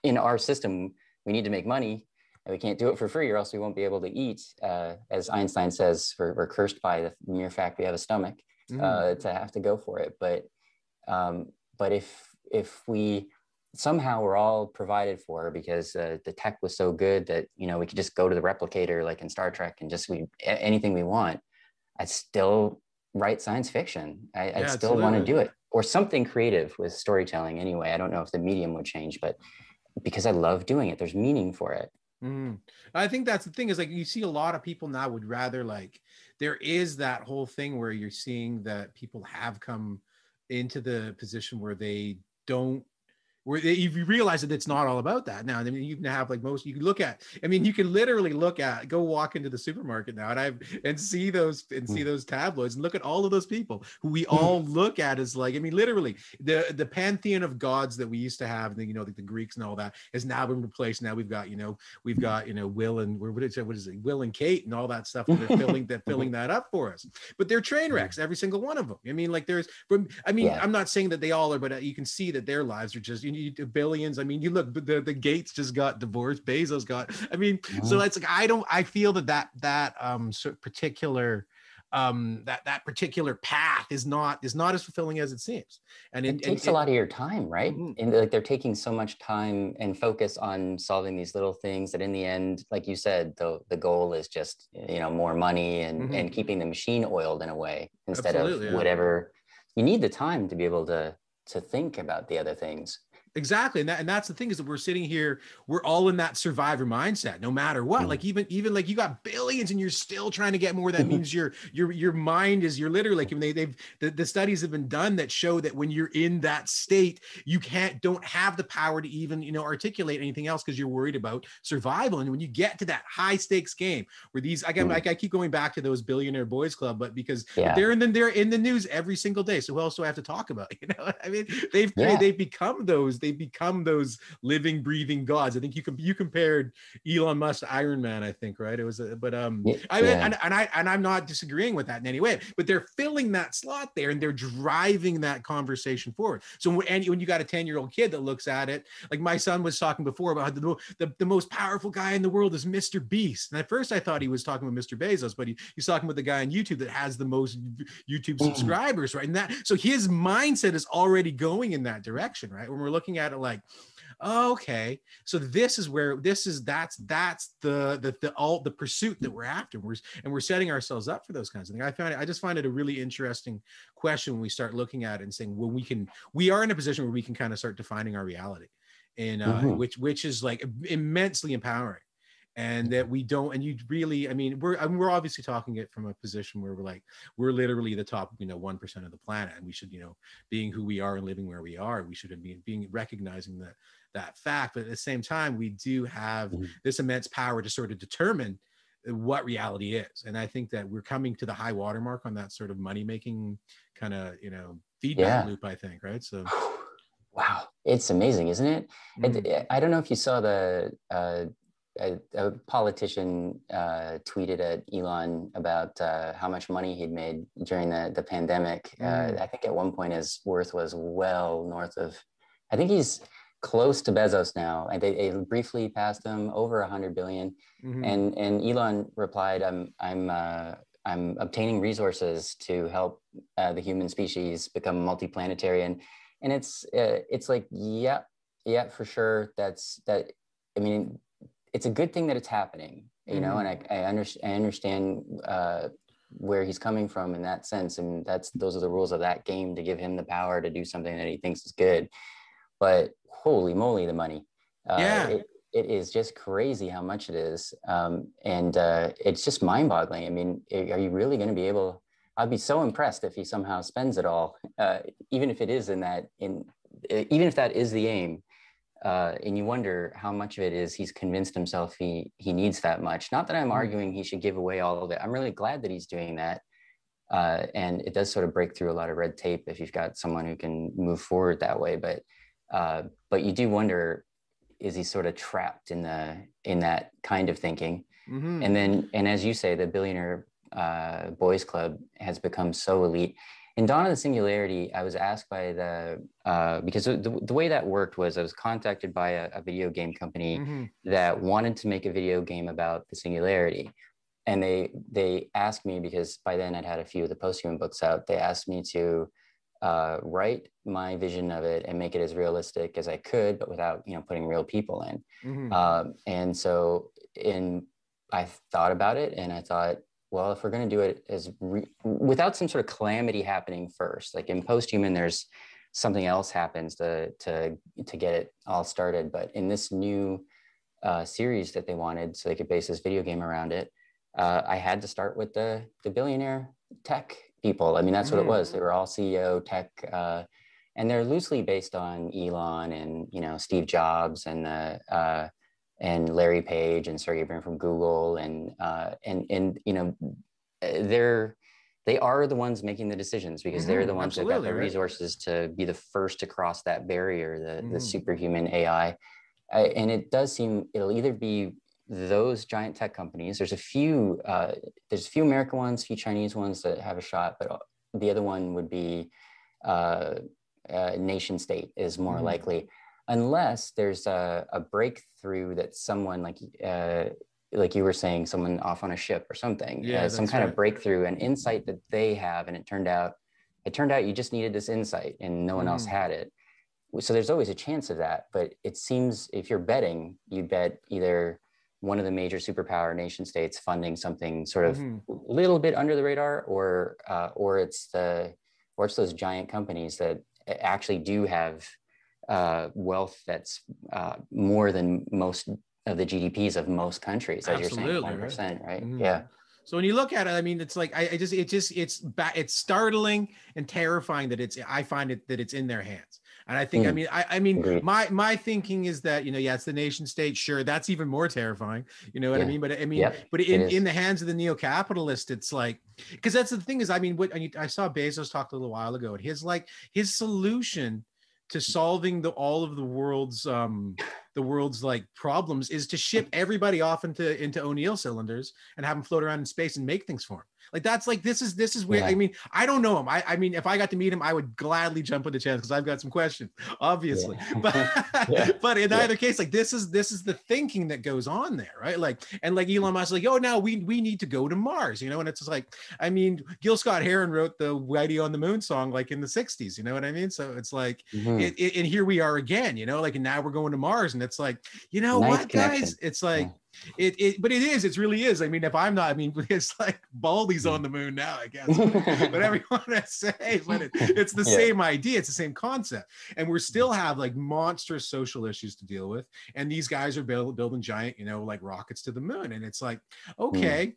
in our system, we need to make money, and we can't do it for free, or else we won't be able to eat. As Einstein says, we're cursed by the mere fact we have a stomach to have to go for it. But if we somehow we're all provided for because the tech was so good that we could just go to the replicator like in Star Trek and just anything we want, I'd still write science fiction. I'd still want to do it, or something creative with storytelling anyway. I don't know if the medium would change, but because I love doing it, there's meaning for it. I think that's the thing, is like you see a lot of people now would rather, like, there is that whole thing where you're seeing that people have come into the position where they don't, where if you realize that it's not all about that now. I mean, you can have like most, you can look at, I mean, you can literally look at, go walk into the supermarket now and see those tabloids and look at all of those people who we all look at as like, I mean, literally the pantheon of gods that we used to have, the, you know, the Greeks and all that has now been replaced. Now we've got Will and what is it? Will and Kate and all that stuff that are filling that up for us. But they're train wrecks, every single one of them. I mean, like I'm not saying that they all are, but you can see that their lives are just, you need billions. I mean, you look, the Gates just got divorced, Bezos got, I mean, so it's like, I feel that particular that particular path is not as fulfilling as it seems. And it takes a lot of your time, right? Mm-hmm. And like they're taking so much time and focus on solving these little things that in the end, like you said, the goal is just, you know, more money and keeping the machine oiled in a way instead of whatever. You need the time to be able to think about the other things. Exactly. And that's the thing, is that we're sitting here, we're all in that survivor mindset, no matter what. Like even like you got billions and you're still trying to get more. That means your mind is, you're literally like, the studies have been done that show that when you're in that state, you don't have the power to even, you know, articulate anything else, because you're worried about survival. And when you get to that high stakes game where these, again, I keep going back to those Billionaire Boys Club, but because they're in the news every single day. So who else do I have to talk about? You know, I mean, they've become those living, breathing gods. I think you compared Elon Musk to Iron Man, I think, right? It was, I'm not disagreeing with that in any way, but they're filling that slot there and they're driving that conversation forward. So when you got a 10-year-old kid that looks at it, like my son was talking before about the most powerful guy in the world is Mr. Beast. And at first I thought he was talking about Mr. Bezos, but he's talking about the guy on YouTube that has the most YouTube subscribers, right? And so his mindset is already going in that direction, right? When we're looking at it like, oh, okay, so that's the pursuit that we're after. We're setting ourselves up for those kinds of things. I just find it a really interesting question when we start looking at it and saying, well, we are in a position where we can kind of start defining our reality, and which is like immensely empowering. And that we don't, and you really, I mean, we're obviously talking it from a position where we're literally the top, 1% of the planet, and we should, being who we are and living where we are, we should be being recognizing that fact. But at the same time, we do have this immense power to sort of determine what reality is. And I think that we're coming to the high watermark on that sort of money-making kind of, feedback loop, I think, right? So. Wow, it's amazing, isn't it? I don't know if you saw a politician tweeted at Elon about how much money he'd made during the pandemic. I think at one point his worth was well north of, I think he's close to Bezos now. And they briefly passed him over 100 billion. And Elon replied, I'm obtaining resources to help the human species become multiplanetary. And it's like, yeah, for sure. I mean, it's a good thing that it's happening, and I understand where he's coming from in that sense. And those are the rules of that game, to give him the power to do something that he thinks is good. But holy moly, the money. It is just crazy how much it is. And it's just mind boggling. I mean, are you really going to be able, I'd be so impressed if he somehow spends it all, even if it is even if that is the aim. And you wonder how much of it is he's convinced himself he needs that much. Not that I'm arguing he should give away all of it. I'm really glad that he's doing that. And it does sort of break through a lot of red tape if you've got someone who can move forward that way. But you do wonder, is he sort of trapped in that kind of thinking? And as you say, the Billionaire Boys Club has become so elite. In Dawn of the Singularity, I was asked by because the way that worked was I was contacted by a video game company that wanted to make a video game about the singularity. And they asked me, because by then I'd had a few of the Post-Human books out, they asked me to write my vision of it and make it as realistic as I could, but without, putting real people in. And so I thought about it, and I thought, well, if we're going to do it without some sort of calamity happening first, like in Post-Human, there's something else happens to get it all started. But in this new series that they wanted, so they could base this video game around it, I had to start with the billionaire tech people. I mean, that's what it was. They were all CEO tech. and they're loosely based on Elon and, you know, Steve Jobs and Larry Page and Sergey Brin from Google, and you know, they are the ones making the decisions, because they're the ones that got the resources to be the first to cross that barrier, the superhuman AI. And it does seem it'll either be those giant tech companies. There's a few American ones, a few Chinese ones that have a shot, but the other one would be nation state is more likely, unless there's a breakthrough that someone like you were saying, someone off on a ship or something, some kind of breakthrough, an insight that they have, and it turned out you just needed this insight and no one else had it. So there's always a chance of that, but it seems if you're betting, you bet either one of the major superpower nation states funding something sort of a little bit under the radar, or it's those giant companies that actually do have wealth that's more than most of the GDPs of most countries, as you're saying, 10%, right? Yeah. So when you look at it, I mean, it's like it's startling and terrifying that I find it that it's in their hands. And I think, I mean, my thinking is that, you know, yeah, it's the nation state. Sure, that's even more terrifying. You know what I mean? But I mean, but in the hands of the neo-capitalist, it's like, because that's the thing is, I mean, I saw Bezos talk a little while ago, and his solution to solving all of the world's like problems is to ship everybody off into O'Neill cylinders and have them float around in space and make things for him. Like that's like this is where I mean, I don't know him. I mean, if I got to meet him, I would gladly jump at the chance, because I've got some questions, obviously. But in either case, like this is the thinking that goes on there, right? Like, and like Elon Musk, like, oh, now we need to go to Mars, you know? And it's just like, I mean, Gil Scott Heron wrote the Whitey on the Moon song like in the 60s, you know what I mean? So it's like, and here we are again, you know, like, and now we're going to Mars, and it's like, you know, nice what connection. Guys, it's like, but it really is. I mean, if I'm not, I mean, it's like Baldy's on the moon now, I guess, whatever you want to say, but it's the same idea. It's the same concept. And we still have like monstrous social issues to deal with. And these guys are building giant, you know, like rockets to the moon. And it's like, okay,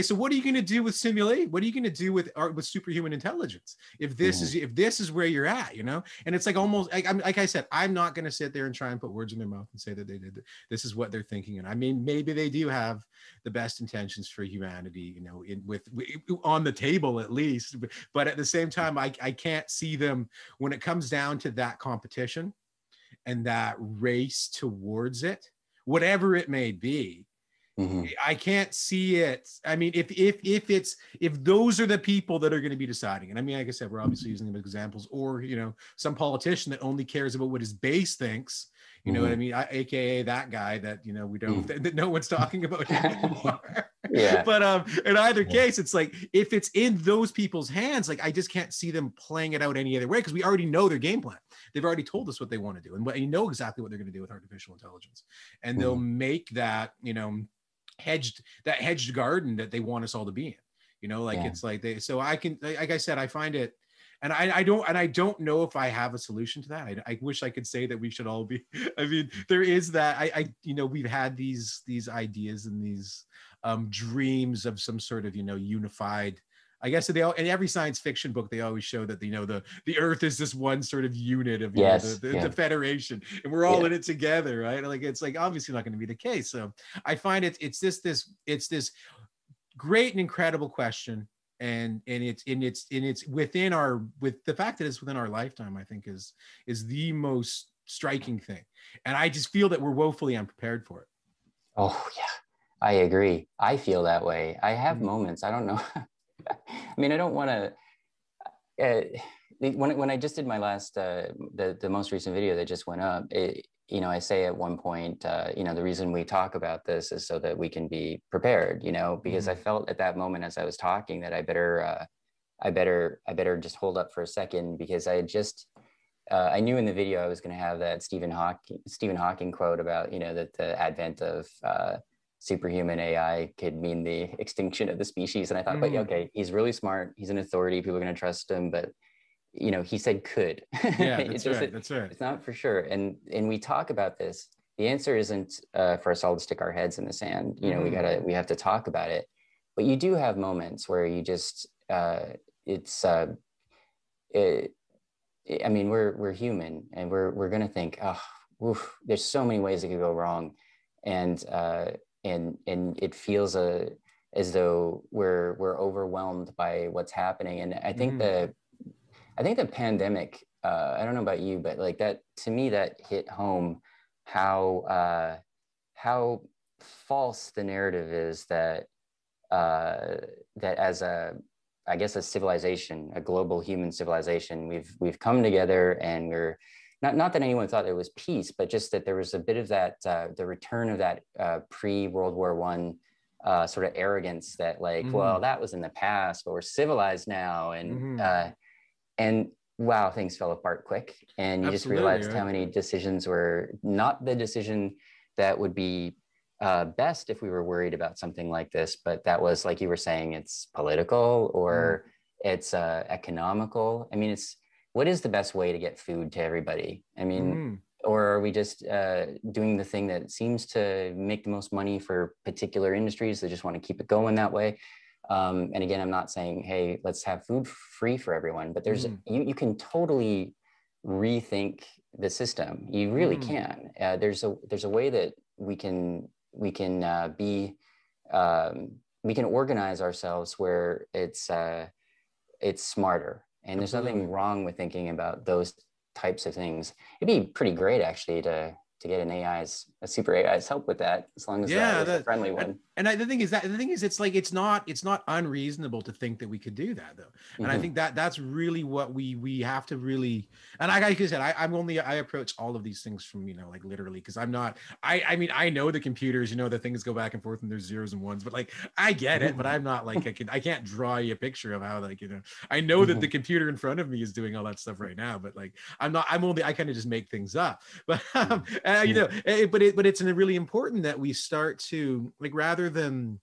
so what are you going to do with simulate? What are you going to do with superhuman intelligence if this is where you're at, you know? And it's like almost like I said, I'm not going to sit there and try and put words in their mouth and say that they did this is what they're thinking. And I mean, maybe they do have the best intentions for humanity, you know, with on the table at least. But at the same time, I can't see them when it comes down to that competition and that race towards it, whatever it may be. I can't see it. I mean, if those are the people that are going to be deciding, and I mean, like I said, we're obviously using them as examples, or, you know, some politician that only cares about what his base thinks, you know what I mean? AKA that guy that, you know, we don't, that no one's talking about anymore. But in either case, it's like, if it's in those people's hands, like, I just can't see them playing it out any other way, because we already know their game plan. They've already told us what they want to do, and you know exactly what they're going to do with artificial intelligence, and they'll make that, you know, hedged garden that they want us all to be in, you know, like it's like so I can, like I said, I find it, and I don't know if I have a solution to that. I wish I could say that we should all be, I mean, there is that, I you know, we've had these ideas and these dreams of some sort of, you know, unified, I guess in every science fiction book, they always show that, you know, the Earth is this one sort of unit of, you know, the Federation, and we're all in it together, right? Like, it's like obviously not going to be the case. So I find it's this great and incredible question, and it's within with the fact that it's within our lifetime, I think is the most striking thing, and I just feel that we're woefully unprepared for it. Oh yeah, I agree. I feel that way. I have moments. I don't know. I mean, I don't want to. When I just did my last, the most recent video that just went up, you know, I say at one point, you know, the reason we talk about this is so that we can be prepared, you know, because I felt at that moment as I was talking that I better just hold up for a second, because I knew in the video I was going to have that Stephen Hawking quote about, you know, that the advent of superhuman AI could mean the extinction of the species. And I thought, but okay, he's really smart. He's an authority. People are going to trust him. But, you know, he said could. Yeah, that's right. That's right. It's not for sure. And we talk about this. The answer isn't for us all to stick our heads in the sand. You know, we have to talk about it. But you do have moments where you just, I mean, we're human, and we're gonna think, oh, oof, there's so many ways it could go wrong, and it feels as though we're overwhelmed by what's happening. And I think the pandemic, I don't know about you, but like that, to me, that hit home how false the narrative is that that as I guess a civilization, a global human civilization, we've come together, and we're not that anyone thought there was peace, but just that there was a bit of that the return of that pre-World War One sort of arrogance that like, well, that was in the past, but we're civilized now, and wow, things fell apart quick, and you just realized right? how many decisions were not the decision that would be best if we were worried about something like this, but that was, like you were saying, it's political or it's economical. I mean, it's what is the best way to get food to everybody? I mean, or are we just doing the thing that seems to make the most money for particular industries that just want to keep it going that way? And again, I'm not saying, hey, let's have food free for everyone, but there's you can totally rethink the system. You really can. There's a way that we can we can organize ourselves where it's smarter, and there's nothing wrong with thinking about those types of things. It'd be pretty great actually to get a super AI's help with that, as long as that was a friendly one. And the thing is, it's like it's not unreasonable to think that we could do that, though. And I think that that's really what we have to really. And like I said, I approach all of these things from, like literally, because I'm not. I mean, I know the computers, the things go back and forth and there's zeros and ones, but like I get it, but I'm not like I can't draw you a picture of how, like, I know that the computer in front of me is doing all that stuff right now, but like I kind of just make things up. But but it's really important that we start to, like, rather than,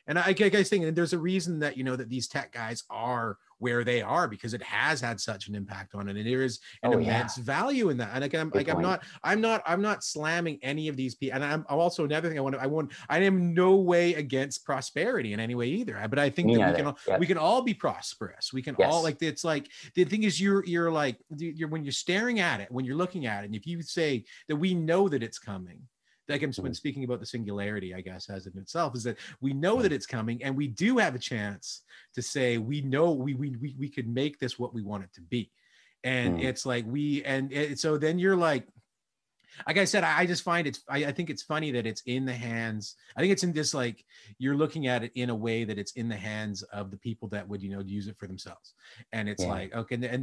and I guys think, and there's a reason that that these tech guys are where they are, because it has had such an impact on it, and there is an immense value in that. And again, I'm not slamming any of these people. And I'm also, another thing I am no way against prosperity in any way either. But I think we can all be prosperous. We can all, like, it's like, the thing is, you're like, when you're staring at it, when you're looking at it, and if you say that we know that it's coming, like I'm when speaking about the singularity, I guess, as in itself, is that we know that it's coming, and we do have a chance to say we know we could make this what we want it to be. And it's like so then you're like I said, I just find I think it's funny that it's in the hands. I think it's in this, like, you're looking at it in a way that it's in the hands of the people that would, use it for themselves. And it's like, okay. And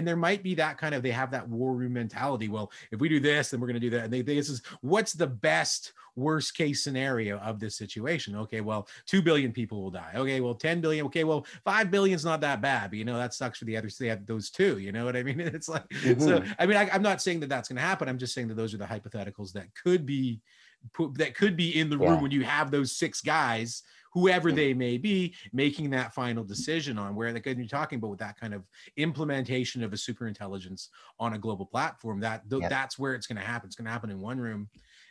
there might be that kind of, they have that war room mentality. Well, if we do this, then we're going to do that. And this is what's the best worst case scenario of this situation. Okay, well, 2 billion people will die. Okay, well, 10 billion. Okay, well, 5 billion is not that bad, but that sucks for the others. They have those two, you know what I mean? It's like, so, I mean, I'm not saying that that's going to happen. I'm just saying that those are the hypotheticals that could be in the room when you have those 6 guys, whoever they may be, making that final decision on where, like, you're talking about with that kind of implementation of a super intelligence on a global platform, that's where it's going to happen. It's going to happen in one room.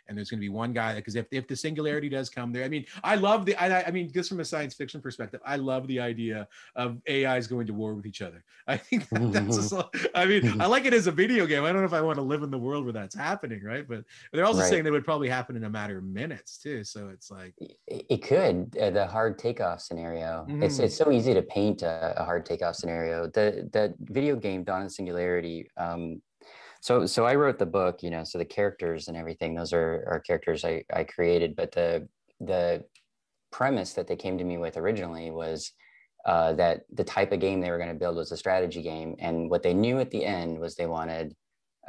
And there's going to be one guy, because if the singularity does come there, I mean, I love I mean, just from a science fiction perspective, I love the idea of AIs going to war with each other. I think that's I mean, I like it as a video game. I don't know if I want to live in the world where that's happening, right? But they're also saying that it would probably happen in a matter of minutes too. So it's like, it could, the hard takeoff scenario. It's so easy to paint a hard takeoff scenario. The video game Dawn of the Singularity. So I wrote the book, so the characters and everything, those are characters I created, but the premise that they came to me with originally was that the type of game they were going to build was a strategy game. And what they knew at the end was they wanted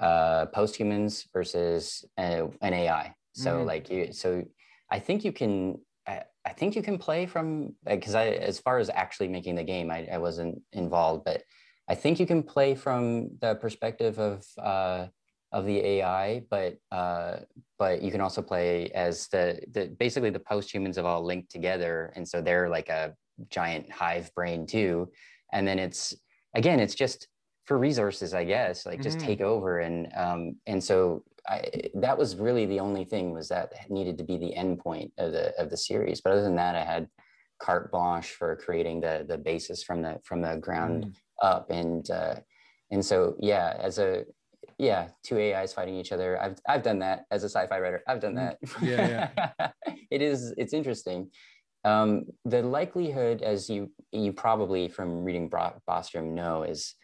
post-humans versus an AI. So I think you can, I think you can play from, because as far as actually making the game, I wasn't involved, but I think you can play from the perspective of the AI, but you can also play as basically the post-humans have all linked together, and so they're like a giant hive brain too. And then it's just for resources, I guess, like just take over, and so that was really the only thing, was that needed to be the end point of the series. But other than that, I had carte blanche for creating the basis from the ground up, and And so, two AIs fighting each other. I've done that as a sci-fi writer. I've done that. Yeah. It's interesting. The likelihood, as you probably from reading Bostrom know, is,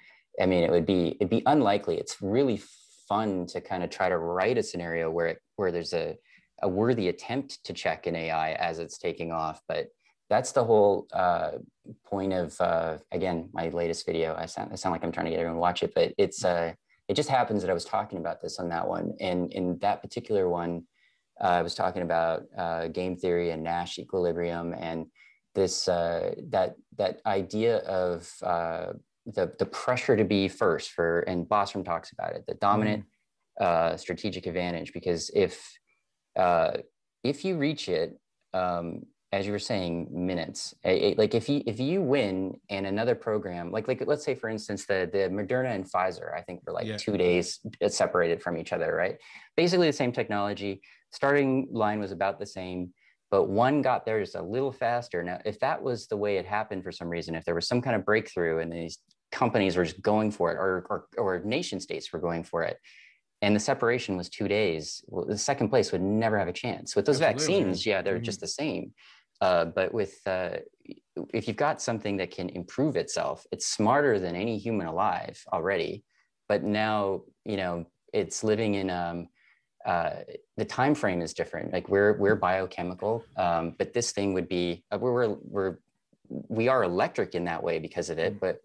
I mean, it'd be unlikely. It's really fun to kind of try to write a scenario where there's a worthy attempt to check an AI as it's taking off. But that's the whole point of, again, my latest video. I sound like I'm trying to get everyone to watch it, but it's it just happens that I was talking about this on that one. And in that particular one, I was talking about game theory and Nash equilibrium, and this that idea of the pressure to be first and Bostrom talks about it, the dominant strategic advantage, because if you reach it, as you were saying, minutes, like if you win and another program, like let's say, for instance, the Moderna and Pfizer, I think were like 2 days separated from each other, right? Basically the same technology, starting line was about the same, but one got there just a little faster. Now, if that was the way it happened for some reason, if there was some kind of breakthrough and these companies were just going for it, or nation states were going for it, and the separation was 2 days, well, the second place would never have a chance. With those vaccines, they're just the same. But with if you've got something that can improve itself, it's smarter than any human alive already. But now, it's living in the time frame is different. Like we're biochemical, but this thing would be we are electric in that way because of it. But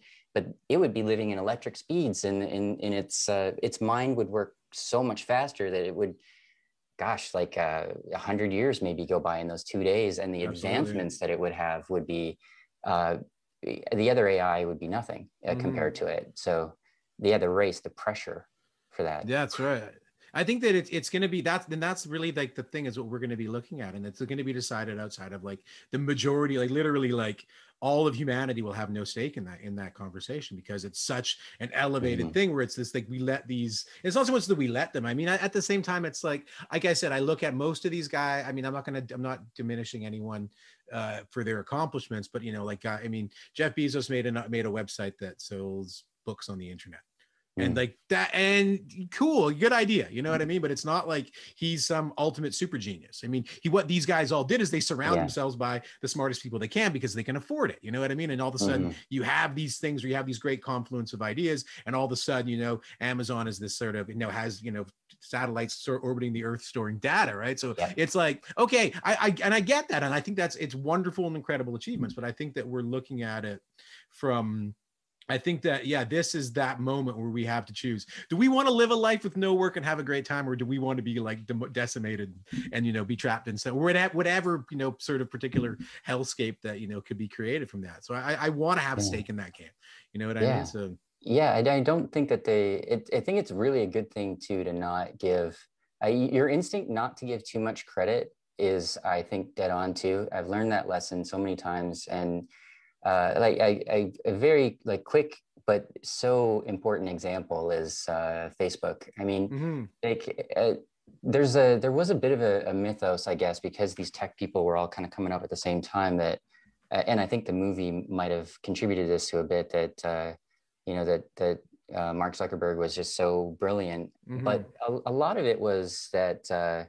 it would be living in electric speeds, and its mind would work so much faster that it would, gosh, like 100 years maybe go by in those 2 days, and the advancements that it would have would be the other AI would be nothing compared to it. So the race, the pressure for that. Yeah, that's right. I think that it's going to be that's really like the thing is what we're going to be looking at, and it's going to be decided outside of like the majority, like literally like all of humanity will have no stake in that conversation, because it's such an elevated thing where it's this like we let these. It's not so much that we let them. I mean, at the same time, it's like I said, I look at most of these guys. I mean, I'm not diminishing anyone for their accomplishments, but I mean, Jeff Bezos made a website that sells books on the internet. And like that, and cool, good idea. You know what I mean? But it's not like he's some ultimate super genius. I mean, what these guys all did is they surround themselves by the smartest people they can because they can afford it. You know what I mean? And all of a sudden you have these things where you have these great confluence of ideas. And all of a sudden, Amazon is this sort of, has, satellites orbiting the earth storing data, right? So it's like, okay, I get that. And I think it's wonderful and incredible achievements, but I think that we're looking at it from, I think that, this is that moment where we have to choose. Do we want to live a life with no work and have a great time? Or do we want to be like decimated and, be trapped in whatever, sort of particular hellscape that, could be created from that. So I want to have a stake in that game. You know what I mean? So, I don't think that I think it's really a good thing too, to not give your instinct not to give too much credit is, I think, dead on too. I've learned that lesson so many times, and a very quick but so important example is Facebook. I mean, there was a bit of a mythos, I guess, because these tech people were all kind of coming up at the same time, that, and I think the movie might have contributed this to a bit, that Mark Zuckerberg was just so brilliant, but a lot of it was that.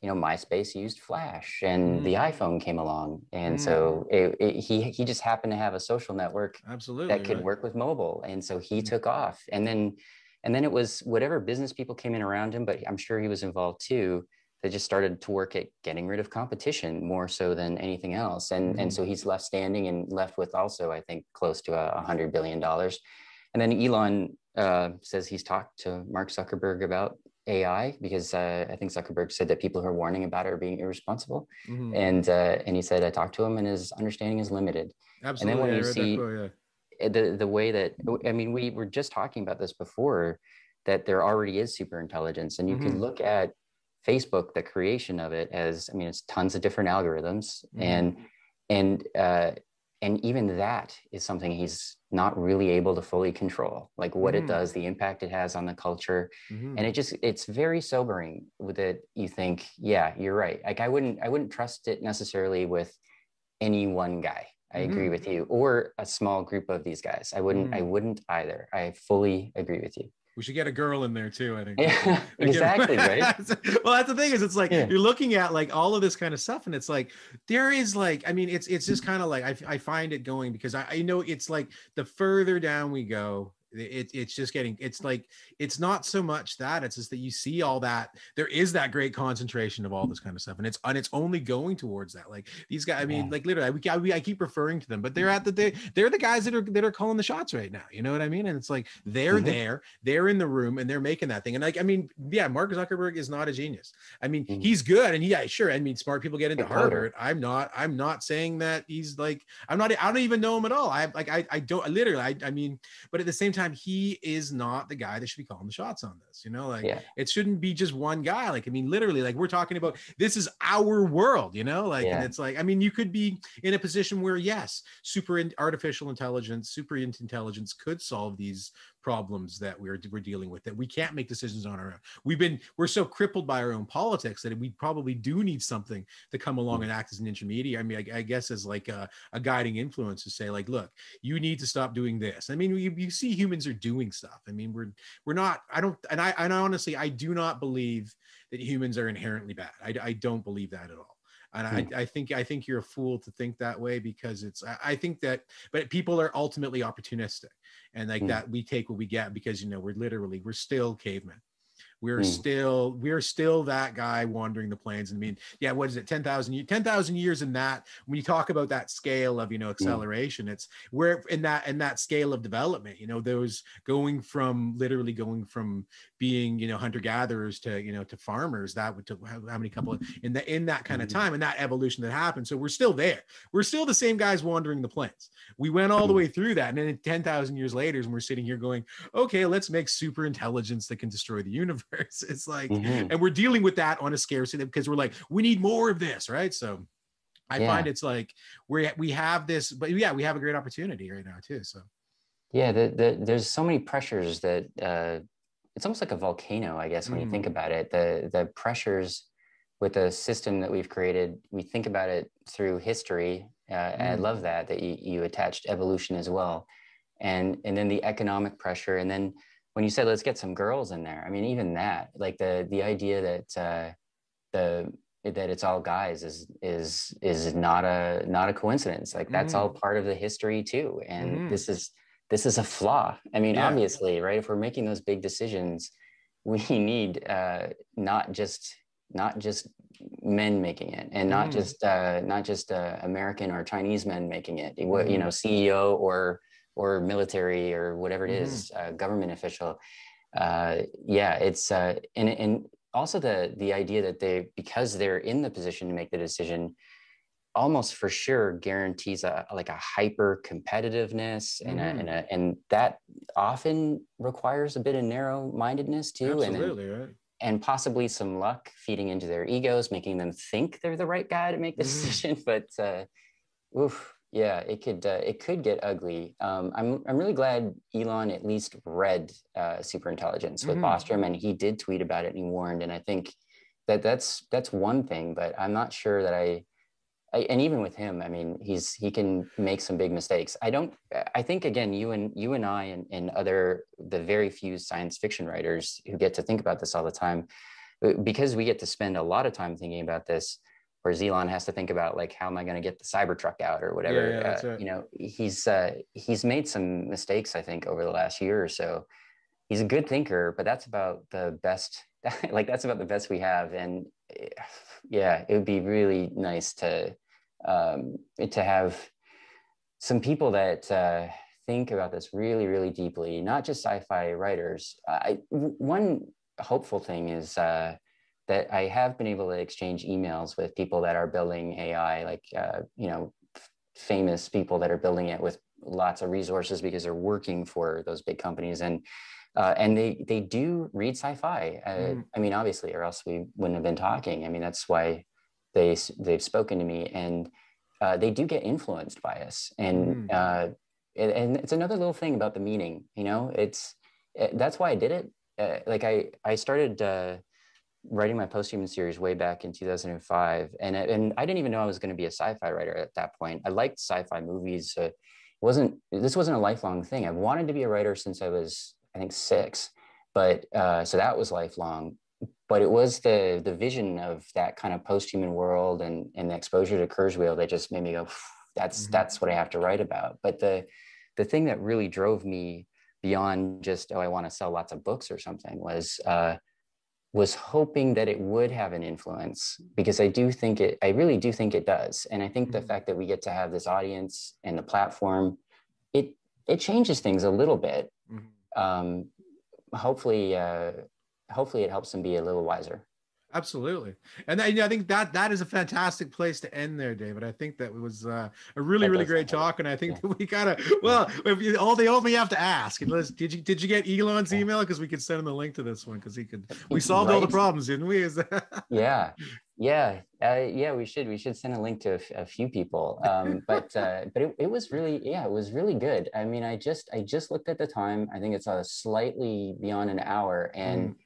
MySpace used Flash, and the iPhone came along, and so he just happened to have a social network that could work with mobile, and so he took off. And then it was whatever business people came in around him, but I'm sure he was involved too. They just started to work at getting rid of competition more so than anything else, and so he's left standing and left with also, I think, close to $100 billion. And then Elon says he's talked to Mark Zuckerberg about AI, because I think Zuckerberg said that people who are warning about it are being irresponsible, and he said I talked to him and his understanding is limited. Absolutely. And then when you see the way that, I mean, we were just talking about this before, that there already is super intelligence, and you can look at Facebook, the creation of it, as, I mean, it's tons of different algorithms, and even that is something he's not really able to fully control, like what it does, the impact it has on the culture. And it's very sobering with it. You think, yeah, you're right. Like I wouldn't trust it necessarily with any one guy. I agree with you. Or a small group of these guys. I wouldn't either. I fully agree with you. We should get a girl in there too, I think. Yeah, exactly, right? Well, that's the thing is, it's like Yeah. you're looking at like all of this kind of stuff, and it's like there is like, I mean, it's just kind of like I find it going because I know it's like the further down we go, it's just getting, it's like it's not so much that, it's just that you see all that there is that great concentration of all this kind of stuff, and it's only going towards that. Like these guys, I mean, like literally, I keep referring to them, but they're the guys that are calling the shots right now. You know what I mean? And it's like they're they're in the room and they're making that thing. And like, I mean, yeah, Mark Zuckerberg is not a genius. I mean, he's good, and yeah, sure. I mean, smart people get into Harvard. I'm not saying that he's like, I don't even know him at all. I don't literally, I mean, but at the same time, he is not the guy that should be calling the shots on this, you know, like it shouldn't be just one guy. Like, I mean, literally, like we're talking about, this is our world, you know, like, and it's like, I mean, you could be in a position where yes, artificial intelligence, super intelligence could solve these problems that we're dealing with, that we can't make decisions on our own. We're so crippled by our own politics that we probably do need something to come along and act as an intermediary. I mean, I guess as like a guiding influence to say like, look, you need to stop doing this. I mean, you see humans are doing stuff. I mean, we're not, I honestly, I do not believe that humans are inherently bad. I don't believe that at all. And I think you're a fool to think that way, because I think that, but people are ultimately opportunistic, and like that we take what we get, because, you know, we're still cavemen. We're still that guy wandering the plains. And I mean, yeah, what is it? 10,000 years in that, when you talk about that scale of, you know, acceleration, it's we're in that scale of development, you know, those literally going from being, you know, hunter-gatherers to, you know, to farmers, that would took how many couple of, in that kind of time, and that evolution that happened. So we're still there. We're still the same guys wandering the plains. We went all the way through that. And then 10,000 years later, and we're sitting here going, okay, let's make super intelligence that can destroy the universe. It's like, and we're dealing with that on a scarcity, because we're like, we need more of this, right? So I find it's like we have this, but yeah, we have a great opportunity right now too. So yeah, there's so many pressures that it's almost like a volcano, I guess, when you think about it. The pressures with the system that we've created, we think about it through history. And I love that you attached evolution as well, and then the economic pressure, and then when you said let's get some girls in there, I mean, even that, like the idea that that it's all guys is not a coincidence. Like that's all part of the history too, and this is a flaw. I mean, obviously, right? If we're making those big decisions, we need not just men making it, and not just American or Chinese men making it. You know, CEO or military or whatever it is, government official. It's and also the idea that because they're in the position to make the decision, almost for sure guarantees a hyper competitiveness, and that often requires a bit of narrow-mindedness too. Absolutely, right. And possibly some luck feeding into their egos, making them think they're the right guy to make the decision. But yeah, it could get ugly. I'm really glad Elon at least read Superintelligence with Bostrom, and he did tweet about it, and he warned. And I think that's one thing, but I'm not sure that and even with him, I mean, he can make some big mistakes. I think again, you and I and the very few science fiction writers who get to think about this all the time, because we get to spend a lot of time thinking about this, whereas Elon has to think about like, how am I going to get the Cybertruck out or whatever. That's right. You know, he's made some mistakes, I think, over the last year or so. He's a good thinker, but that's about the best. Like that's about the best we have. And yeah, it would be really nice to have some people that think about this really, really deeply, not just sci-fi writers. One hopeful thing is that I have been able to exchange emails with people that are building AI, like, you know, famous people that are building it with lots of resources because they're working for those big companies. And they do read sci-fi. I mean, obviously, or else we wouldn't have been talking. I mean, that's why they've spoken to me, and they do get influenced by us. And it's another little thing about the meaning, you know, that's why I did it. Like I started writing my Post-Human series way back in 2005, and I didn't even know I was going to be a sci-fi writer at that point. I liked sci-fi movies. This wasn't a lifelong thing. I've wanted to be a writer since I was, I think, 6, but so that was lifelong. But it was the vision of that kind of post-human world and the exposure to Kurzweil that just made me go, that's what I have to write about. But the thing that really drove me beyond just, oh, I want to sell lots of books or something was hoping that it would have an influence, because I really do think it does. And I think the fact that we get to have this audience and the platform, it changes things a little bit. Hopefully it helps them be a little wiser. Absolutely. And I think that is a fantastic place to end there, David. I think that was a really great talk. And I think that we gotta, well, they only have to ask. Did you get Elon's email? Because we could send him the link to this one, because we solved all the problems, didn't we? Yeah. We should send a link to a few people. But it was really good. I mean, I just looked at the time. I think it's slightly beyond an hour, and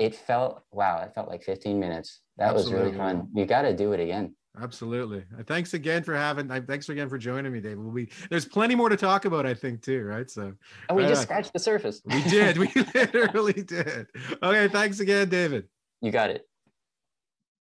it felt like 15 minutes. That Absolutely. Was really fun. You got to do it again. Absolutely. Thanks again for joining me, David. There's plenty more to talk about, I think, too, right? So we just scratched the surface. We did. We literally did. Okay. Thanks again, David. You got it.